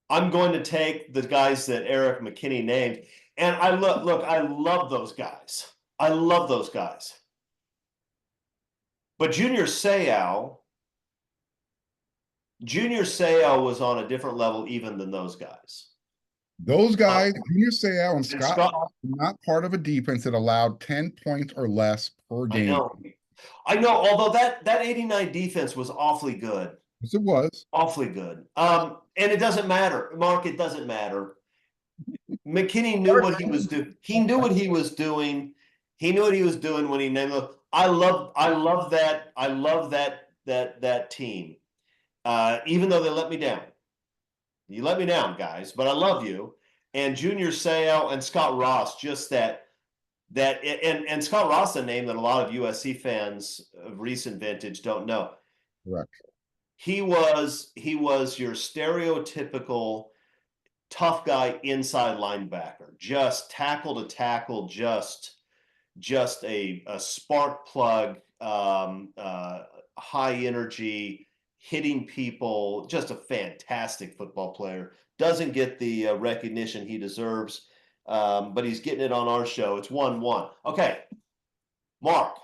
I'm going to take the guys that Eric McKinney named, and I look, I love those guys. I love those guys. But Junior Seau was on a different level even than those guys. Those guys, Junior Seau and And Scott, Scott, were not part of a defense that allowed 10 points or less per game. I know. Although that 89 defense was awfully good. Yes, it was. Awfully good. And it doesn't matter, Mark. It doesn't matter. McKinney knew what he was doing. He knew what he was doing. He knew what he was doing when he named them. I love that. I love that team. Even though they let me down. You let me down, guys, but I love you. And Junior Seau and Scott Ross, just that and Scott Ross, a name that a lot of USC fans of recent vintage don't know. Correct. He was your stereotypical tough guy inside linebacker, just tackle to tackle, just a spark plug, high energy, hitting people, just a fantastic football player. Doesn't get the recognition he deserves, but he's getting it on our show. It's 1-1. Okay, Mark.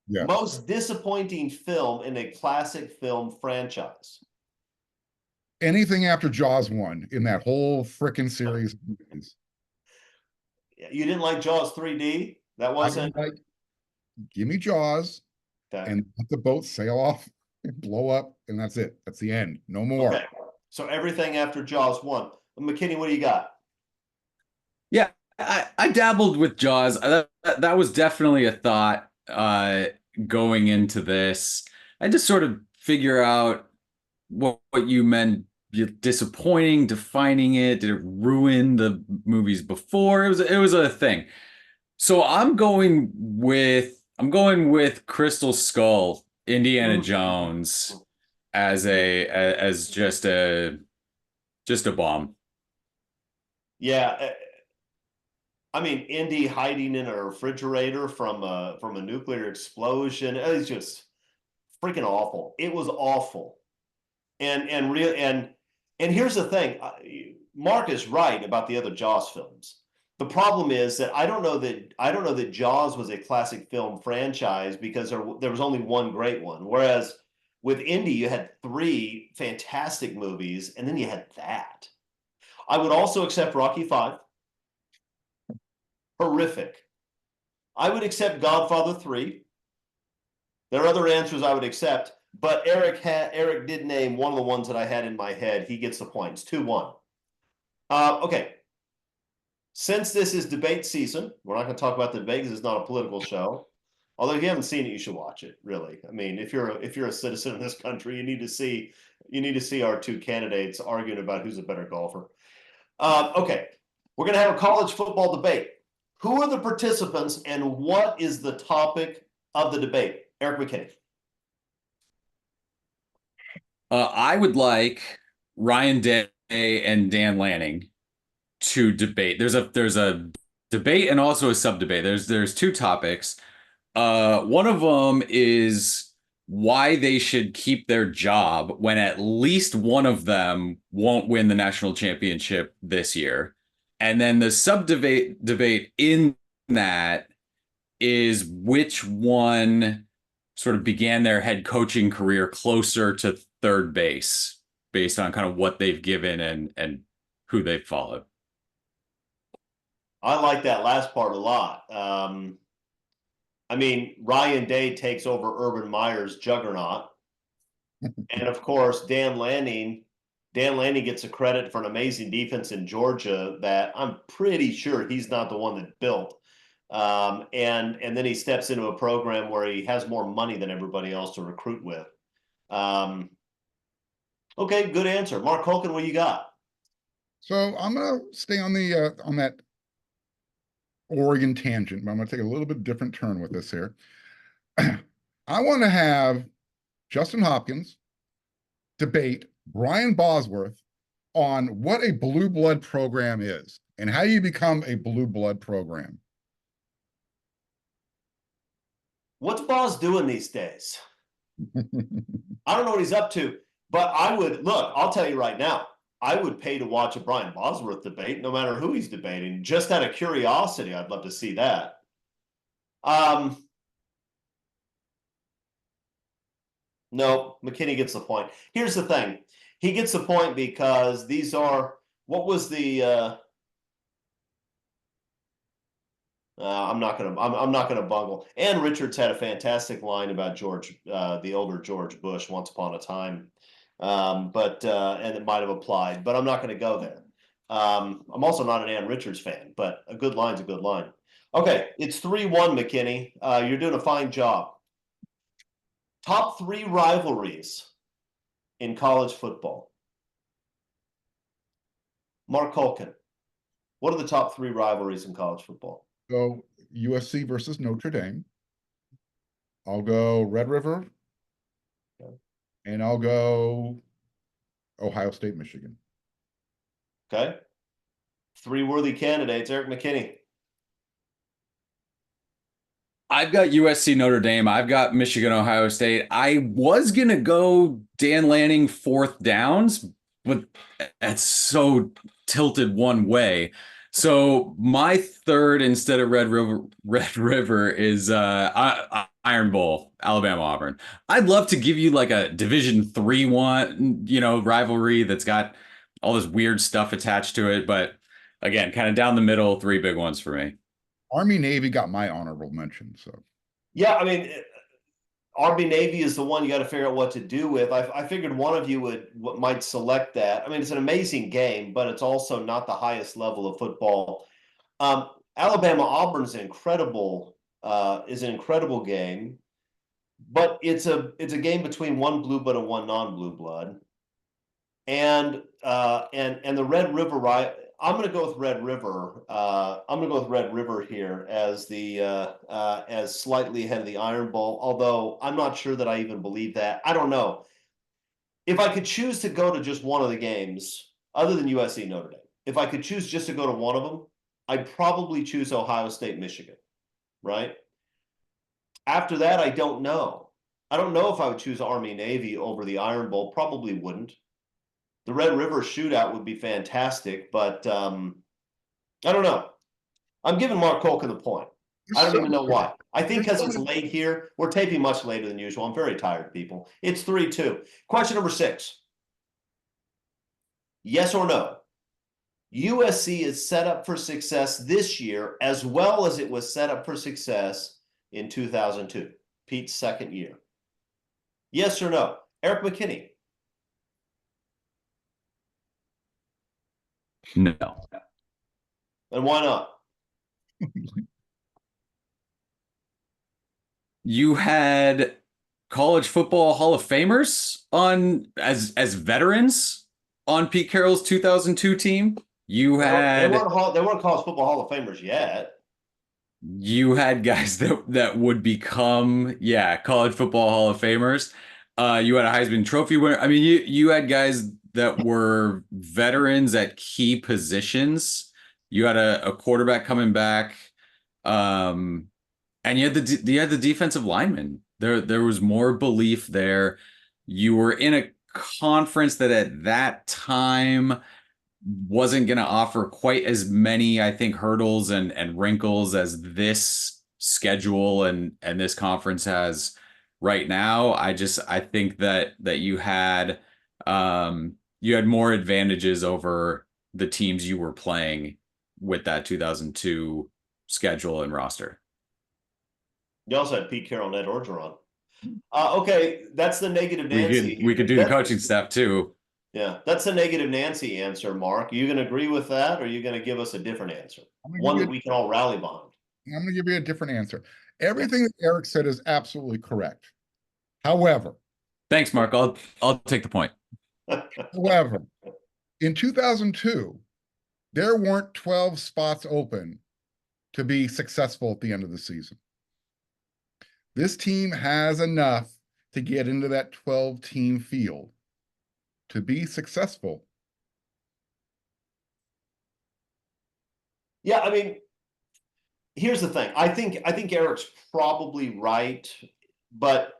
Yes. Most disappointing film in a classic film franchise. Anything after Jaws 1 in that whole frickin' series of movies. You didn't like Jaws 3D? That wasn't like. Give me Jaws, and let the boat sail off and blow up, and that's it. That's the end. No more. Okay. So everything after Jaws 1. McKinney, what do you got? Yeah, I dabbled with Jaws. That was definitely a thought going into this. I just sort of figure out what you meant disappointing, defining it. Did it ruin the movies before? It was a thing. So I'm going with Crystal Skull, Indiana Jones, as just a bomb. Yeah, I mean, Indy hiding in a refrigerator from a nuclear explosion. It's just freaking awful. It was awful, and here's the thing. Mark is right about the other Jaws films. The problem is that I don't know that Jaws was a classic film franchise because there was only one great one. Whereas with Indy, you had 3 fantastic movies, and then you had that. I would also accept Rocky V. Horrific. I would accept Godfather 3. There are other answers I would accept, but Eric did name one of the ones that I had in my head. He gets the points. 2-1. Okay. Since this is debate season, we're not going to talk about the debate because it's not a political show. Although if you haven't seen it, you should watch it. Really, I mean, if you're a citizen in this country, you need to see our 2 candidates arguing about who's a better golfer. Okay, we're going to have a college football debate. Who are the participants and what is the topic of the debate? Eric McKinney. I would like Ryan Day and Dan Lanning to debate. There's a debate and also a sub-debate. There's 2 topics. One of them is why they should keep their job when at least one of them won't win the national championship this year. And then the sub-debate in that is which one sort of began their head coaching career closer to third base based on kind of what they've given and who they've followed. I like that last part a lot. I mean, Ryan Day takes over Urban Meyer's juggernaut. And of course, Dan Lanning gets a credit for an amazing defense in Georgia that I'm pretty sure he's not the one that built. And then he steps into a program where he has more money than everybody else to recruit with. Okay, good answer. Mark Holken, what you got? So I'm going to stay on that Oregon tangent, but I'm going to take a little bit different turn with this here. I want to have Justin Hopkins debate Brian Bosworth on what a blue blood program is and how you become a blue blood program. What's Boz doing these days? I don't know what he's up to, but I'll tell you right now, I would pay to watch a Brian Bosworth debate, no matter who he's debating. Just out of curiosity, I'd love to see that. No, McKinney gets the point. Here's the thing. He gets the point because these are, what was the, I'm not gonna bungle. Ann Richards had a fantastic line about George, the older George Bush, once upon a time, and it might have applied, but I'm not gonna go there. I'm also not an Ann Richards fan, but a good line's a good line. Okay, it's 3-1, McKinney. You're doing a fine job. Top 3 rivalries in college football. Mark Culkin, what are the top 3 rivalries in college football? So USC versus Notre Dame. I'll go Red River. Okay. And I'll go Ohio State, Michigan. Okay. 3 worthy candidates. Eric McKinney. I've got USC Notre Dame. I've got Michigan Ohio State. I was gonna go Dan Lanning 4th downs, but that's so tilted one way. So my 3rd instead of Red River is Iron Bowl, Alabama Auburn. I'd love to give you like a Division 3-1, rivalry that's got all this weird stuff attached to it, but again, kind of down the middle, 3 big ones for me. Army Navy got my honorable mention. So yeah, I mean, Army Navy is the one you got to figure out what to do with. I figured one of you might select that. I mean, it's an amazing game, but it's also not the highest level of football. Alabama Auburn's incredible is an incredible game, but it's a game between one blue blood and one non-blue blood, and the Red River, right? I'm going to go with Red River. I'm going to go with Red River here as as slightly ahead of the Iron Bowl. Although I'm not sure that I even believe that. I don't know. If I could choose to go to just one of the games, other than USC Notre Dame, if I could choose just to go to one of them, I'd probably choose Ohio State, Michigan. Right. After that, I don't know. I don't know if I would choose Army Navy over the Iron Bowl. Probably wouldn't. The Red River shootout would be fantastic, but I don't know. I'm giving Mark Culkin the point. I don't even know why. I think because it's late here. We're taping much later than usual. I'm very tired, people. It's 3-2. Question number 6. Yes or no? USC is set up for success this year as well as it was set up for success in 2002, Pete's 2nd year. Yes or no? Eric McKinney. No. And why not? You had college football Hall of Famers on as veterans on Pete Carroll's 2002 team. You had they weren't college football Hall of Famers yet. You had guys that would become college football Hall of Famers. You had a Heisman Trophy winner. I mean, you had guys that were veterans at key positions. You had a quarterback coming back, and you had the defensive lineman. There was more belief there. You were in a conference that at that time wasn't going to offer quite as many, I think, hurdles and wrinkles as this schedule and this conference has right now. I think that you had more advantages over the teams you were playing with that 2002 schedule and roster. You also had Pete Carroll and Ed Orgeron. Okay, that's the negative Nancy. We could do the coaching staff too. Yeah, that's the negative Nancy answer, Mark. Are you going to agree with that, or are you going to give us a different answer? One that we can all rally behind. I'm going to give you a different answer. Everything that Eric said is absolutely correct. However, thanks, Mark. I'll take the point. However, in 2002, there weren't 12 spots open to be successful at the end of the season. This team has enough to get into that 12-team field to be successful. Yeah, I mean, here's the thing. I think Eric's probably right, but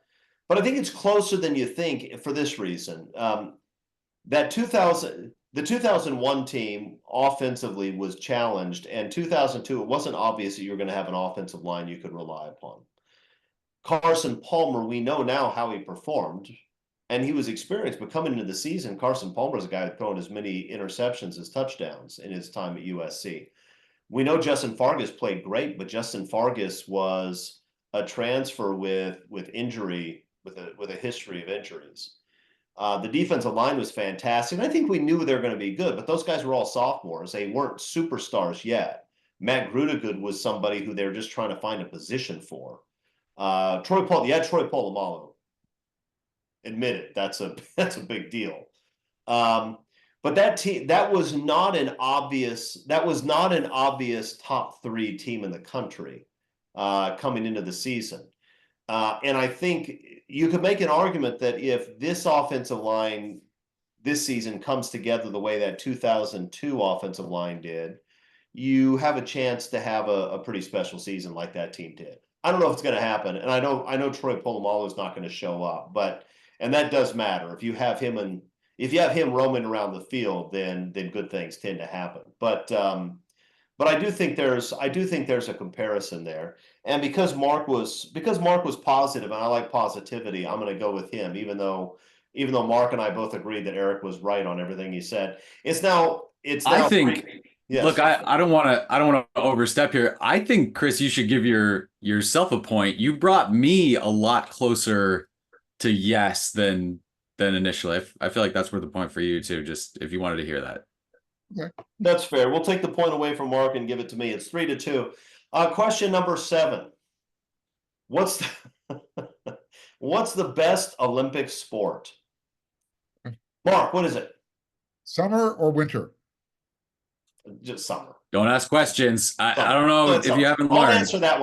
I think it's closer than you think for this reason. That 2000, the 2001 team offensively was challenged, and 2002, it wasn't obvious that you were going to have an offensive line you could rely upon. Carson Palmer, we know now how he performed, and he was experienced, but coming into the season, Carson Palmer is a guy that thrown as many interceptions as touchdowns in his time at USC. We know Justin Fargas played great, but Justin Fargas was a transfer with injury, with a history of injuries. The defensive line was fantastic. I think we knew they were going to be good, but those guys were all sophomores. They weren't superstars yet. Matt Grudegood was somebody who they were just trying to find a position for. Troy Polamalu. Admitted that's a big deal. But that team, that was not an obvious top 3 team in the country coming into the season. And I think you could make an argument that if this offensive line this season comes together the way that 2002 offensive line did, you have a chance to have a pretty special season like that team did. I don't know if it's going to happen, and I know Troy Polamalu is not going to show up, and that does matter. If you have him roaming around the field, then good things tend to happen. But I do think there's a comparison there. And because Mark was positive, and I like positivity, I'm going to go with him, even though Mark and I both agreed that Eric was right on everything he said. I think. Yes. Look, I don't want to overstep here. I think, Chris, you should give yourself a point. You brought me a lot closer to yes than initially. I feel like that's worth a point for you too, just if you wanted to hear that. Okay. That's fair. We'll take the point away from Mark and give it to me. It's 3-2. Question number 7. What's the best Olympic sport? Mark, what is it? Summer or winter? Just summer. Don't ask questions. I don't know if you haven't learned. I'll answer that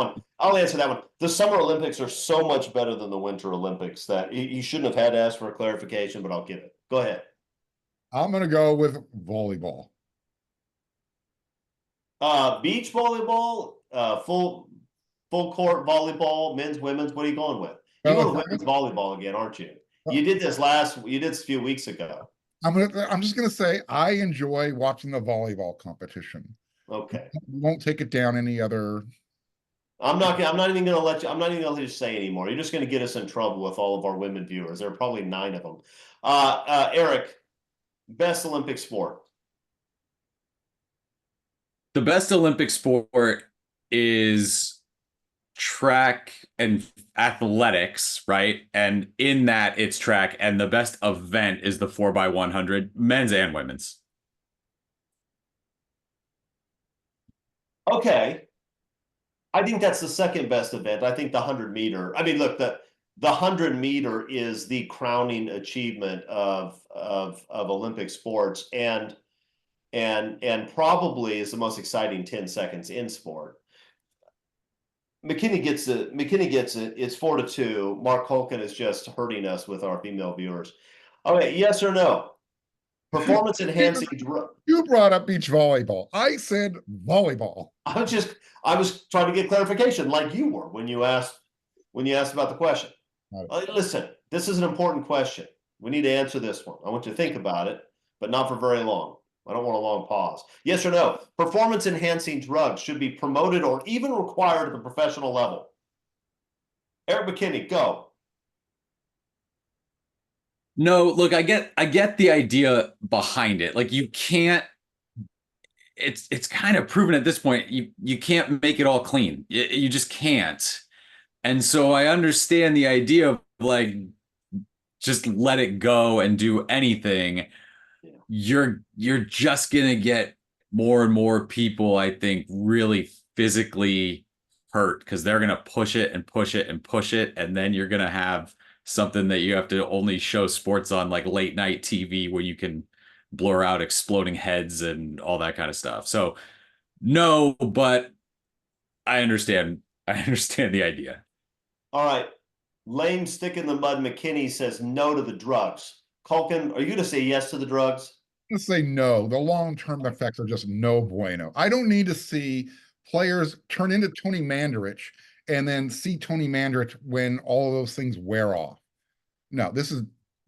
one. The Summer Olympics are so much better than the Winter Olympics that you shouldn't have had to ask for a clarification, but I'll give it. Go ahead. I'm going to go with volleyball. Beach volleyball, full court volleyball, men's, women's. What are you going with? You're going with women's volleyball again, aren't you? You did this a few weeks ago. I'm just gonna say I enjoy watching the volleyball competition. Okay. We won't take it down any other. I'm not even gonna let you say anymore. You're just gonna get us in trouble with all of our women viewers. There are probably 9 of them. Eric, best Olympic sport. The best Olympic sport is track and athletics, right? And in that it's track, and the best event is the 4x100, men's and women's. Okay. I think that's the second best event. I think the 100-meter. I mean, look, the 100-meter is the crowning achievement of Olympic sports, and probably is the most exciting 10 seconds in sport. McKinney gets it. It's 4-2. Mark Holken is just hurting us with our female viewers. Okay, yes or no? Performance enhancing drug. You brought up beach volleyball. I said volleyball. I was trying to get clarification, like you were when you asked about the question. Listen, this is an important question. We need to answer this one. I want you to think about it, but not for very long. I don't want a long pause. Yes or no? Performance-enhancing drugs should be promoted or even required at the professional level. Eric McKinney, go. No, look, I get the idea behind it. Like, you can't. It's kind of proven at this point. You can't make it all clean. You just can't. And so I understand the idea of like just let it go and do anything. You're just gonna get more and more people, I think, really physically hurt because they're gonna push it and push it and push it, and then you're gonna have something that you have to only show sports on like late night TV where you can blur out exploding heads and all that kind of stuff. So no, but I understand the idea. All right. Lame stick in the mud McKinney says no to the drugs. Culkin, are you going to say yes to the drugs? I'm going to say no. The long-term effects are just no bueno. I don't need to see players turn into Tony Mandarich and then see Tony Mandarich when all of those things wear off. No, this is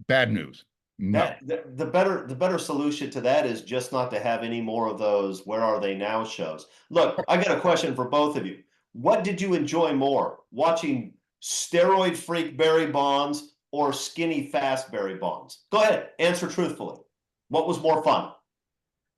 bad news. No. The better solution to that is just not to have any more of those "Where Are They Now" shows. Look, I got a question for both of you. What did you enjoy more, watching steroid freak Barry Bonds or skinny fast Barry Bonds? Go ahead, answer truthfully. What was more fun?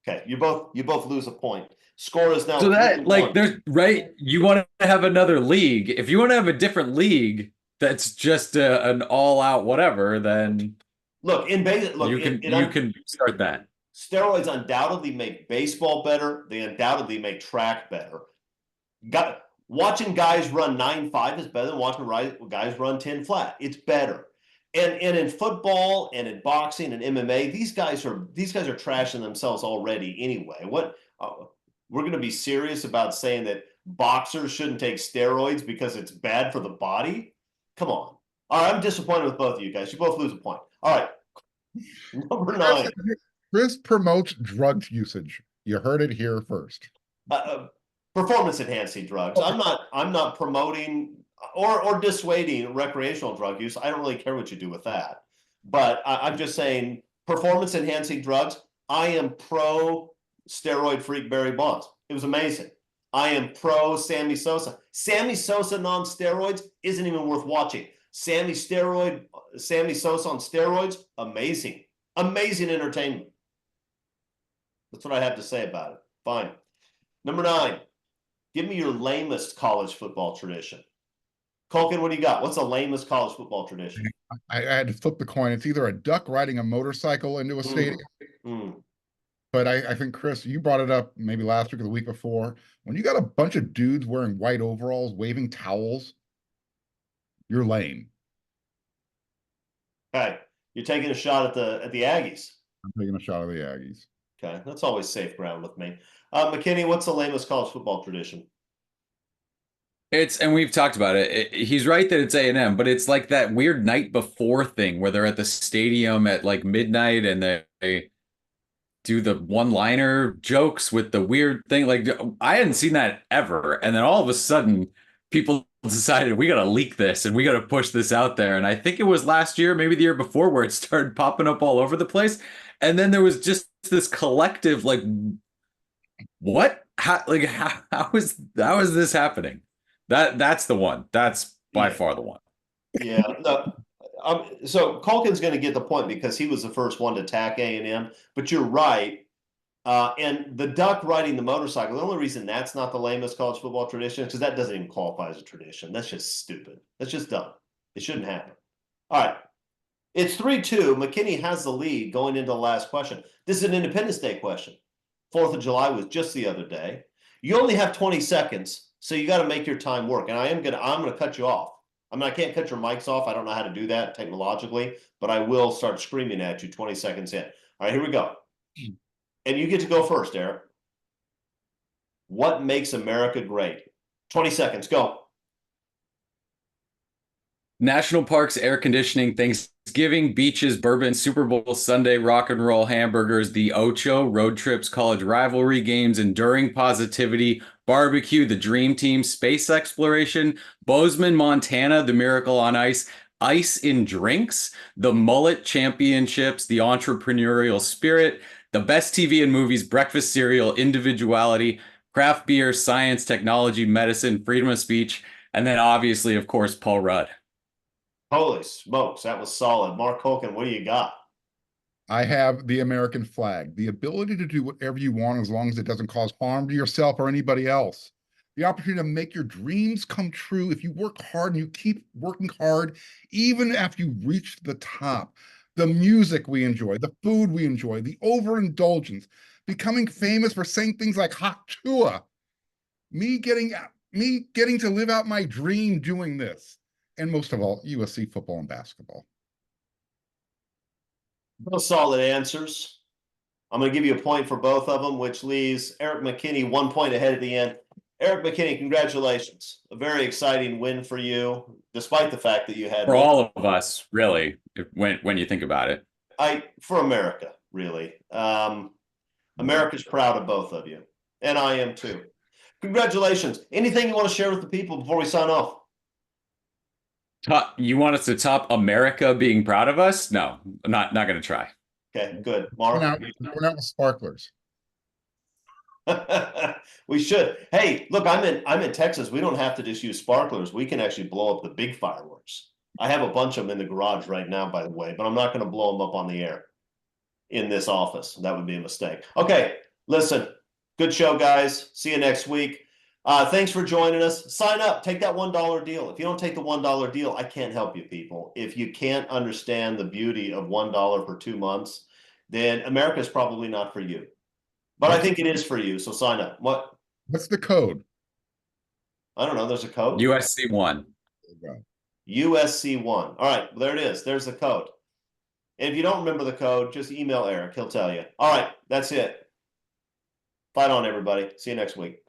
Okay, you both lose a point. Score is now So that 3-1. there's right. You want to have another league. If you want to have a different league that's just an all out whatever, then Look in base. Look, you can start that. Steroids undoubtedly make baseball better. They undoubtedly make track better. Watching guys run 9.5 is better than watching guys run 10 flat. It's better. And in football and in boxing and MMA, these guys are trashing themselves already anyway. We're going to be serious about saying that boxers shouldn't take steroids because it's bad for the body? Come on. All right, I'm disappointed with both of you guys. You both lose a point. All right. Number 9. Chris promotes drug usage. You heard it here first. Performance enhancing drugs. I'm not promoting or dissuading recreational drug use. I don't really care what you do with that. But I'm just saying performance enhancing drugs. I am pro steroid freak Barry Bonds. It was amazing. I am pro Sammy Sosa. Sammy Sosa non-steroids isn't even worth watching. Sammy Sosa on steroids, amazing. Amazing entertainment. That's what I have to say about it. Fine. Number 9. Give me your lamest college football tradition. Culkin, what do you got? What's the lamest college football tradition? I had to flip the coin. It's either a duck riding a motorcycle into a stadium. But I think, Chris, you brought it up maybe last week or the week before. When you got a bunch of dudes wearing white overalls, waving towels, you're lame. Okay. You're taking a shot at the Aggies. I'm taking a shot at the Aggies. Okay. That's always safe ground with me. McKinney, what's the lamest college football tradition? And we've talked about it. He's right that it's A&M, but it's like that weird night before thing where they're at the stadium at like midnight and they do the one-liner jokes with the weird thing. Like I hadn't seen that ever. And then all of a sudden people decided we got to leak this and we got to push this out there. And I think it was last year, maybe the year before, where it started popping up all over the place. And then there was just this collective, like, what? How is this happening? That's the one. That's by far the one. Yeah. No, so Culkin's going to get the point because he was the first one to attack A&M. But you're right. And the duck riding the motorcycle, the only reason that's not the lamest college football tradition is because that doesn't even qualify as a tradition. That's just stupid. That's just dumb. It shouldn't happen. All right. It's 3-2. McKinney has the lead going into the last question. This is an Independence Day question. 4th of July was just the other day. You only have 20 seconds, so you got to make your time work. And I'm gonna cut you off. I mean, I can't cut your mics off. I don't know how to do that technologically, but I will start screaming at you 20 seconds in. All right, here we go. And you get to go first, Eric. What makes America great? 20 seconds, go. National parks, air conditioning, Thanksgiving, beaches, bourbon, Super Bowl Sunday, rock and roll, hamburgers, the Ocho, road trips, college rivalry games, enduring positivity, barbecue, the dream team, space exploration, Bozeman, Montana, the Miracle on Ice, ice in drinks, the mullet championships, the entrepreneurial spirit, the best TV and movies, breakfast cereal, individuality, craft beer, science, technology, medicine, freedom of speech, and then obviously, of course, Paul Rudd. Holy smokes, that was solid. Mark Culkin, what do you got? I have the American flag, the ability to do whatever you want as long as it doesn't cause harm to yourself or anybody else. The opportunity to make your dreams come true if you work hard and you keep working hard, even after you reach the top. The music we enjoy, the food we enjoy, the overindulgence, becoming famous for saying things like hot tua, me getting to live out my dream doing this. And most of all, USC football and basketball. Both solid answers. I'm going to give you a point for both of them, which leaves Eric McKinney 1 point ahead at the end. Eric McKinney, congratulations. A very exciting win for you, despite the fact that you had... For all of us, really, when you think about it. For America, really. America's proud of both of you, and I am too. Congratulations. Anything you want to share with the people before we sign off? You want us to top America being proud of us? No, I'm not going to try. Okay, good. Going Mark? out with sparklers. We should. Hey, look, I'm in Texas. We don't have to just use sparklers. We can actually blow up the big fireworks. I have a bunch of them in the garage right now, by the way, but I'm not going to blow them up on the air in this office. That would be a mistake. Okay, listen, good show, guys. See you next week. Thanks for joining us. Sign up. Take that $1 deal. If you don't take the $1 deal, I can't help you, people. If you can't understand the beauty of $1 for 2 months, then America is probably not for you. But I think it is for you, so sign up. What? What's the code? I don't know. There's a code. USC 1. USC 1. All right, well, there it is. There's the code. And if you don't remember the code, just email Eric. He'll tell you. All right, that's it. Fight on, everybody. See you next week.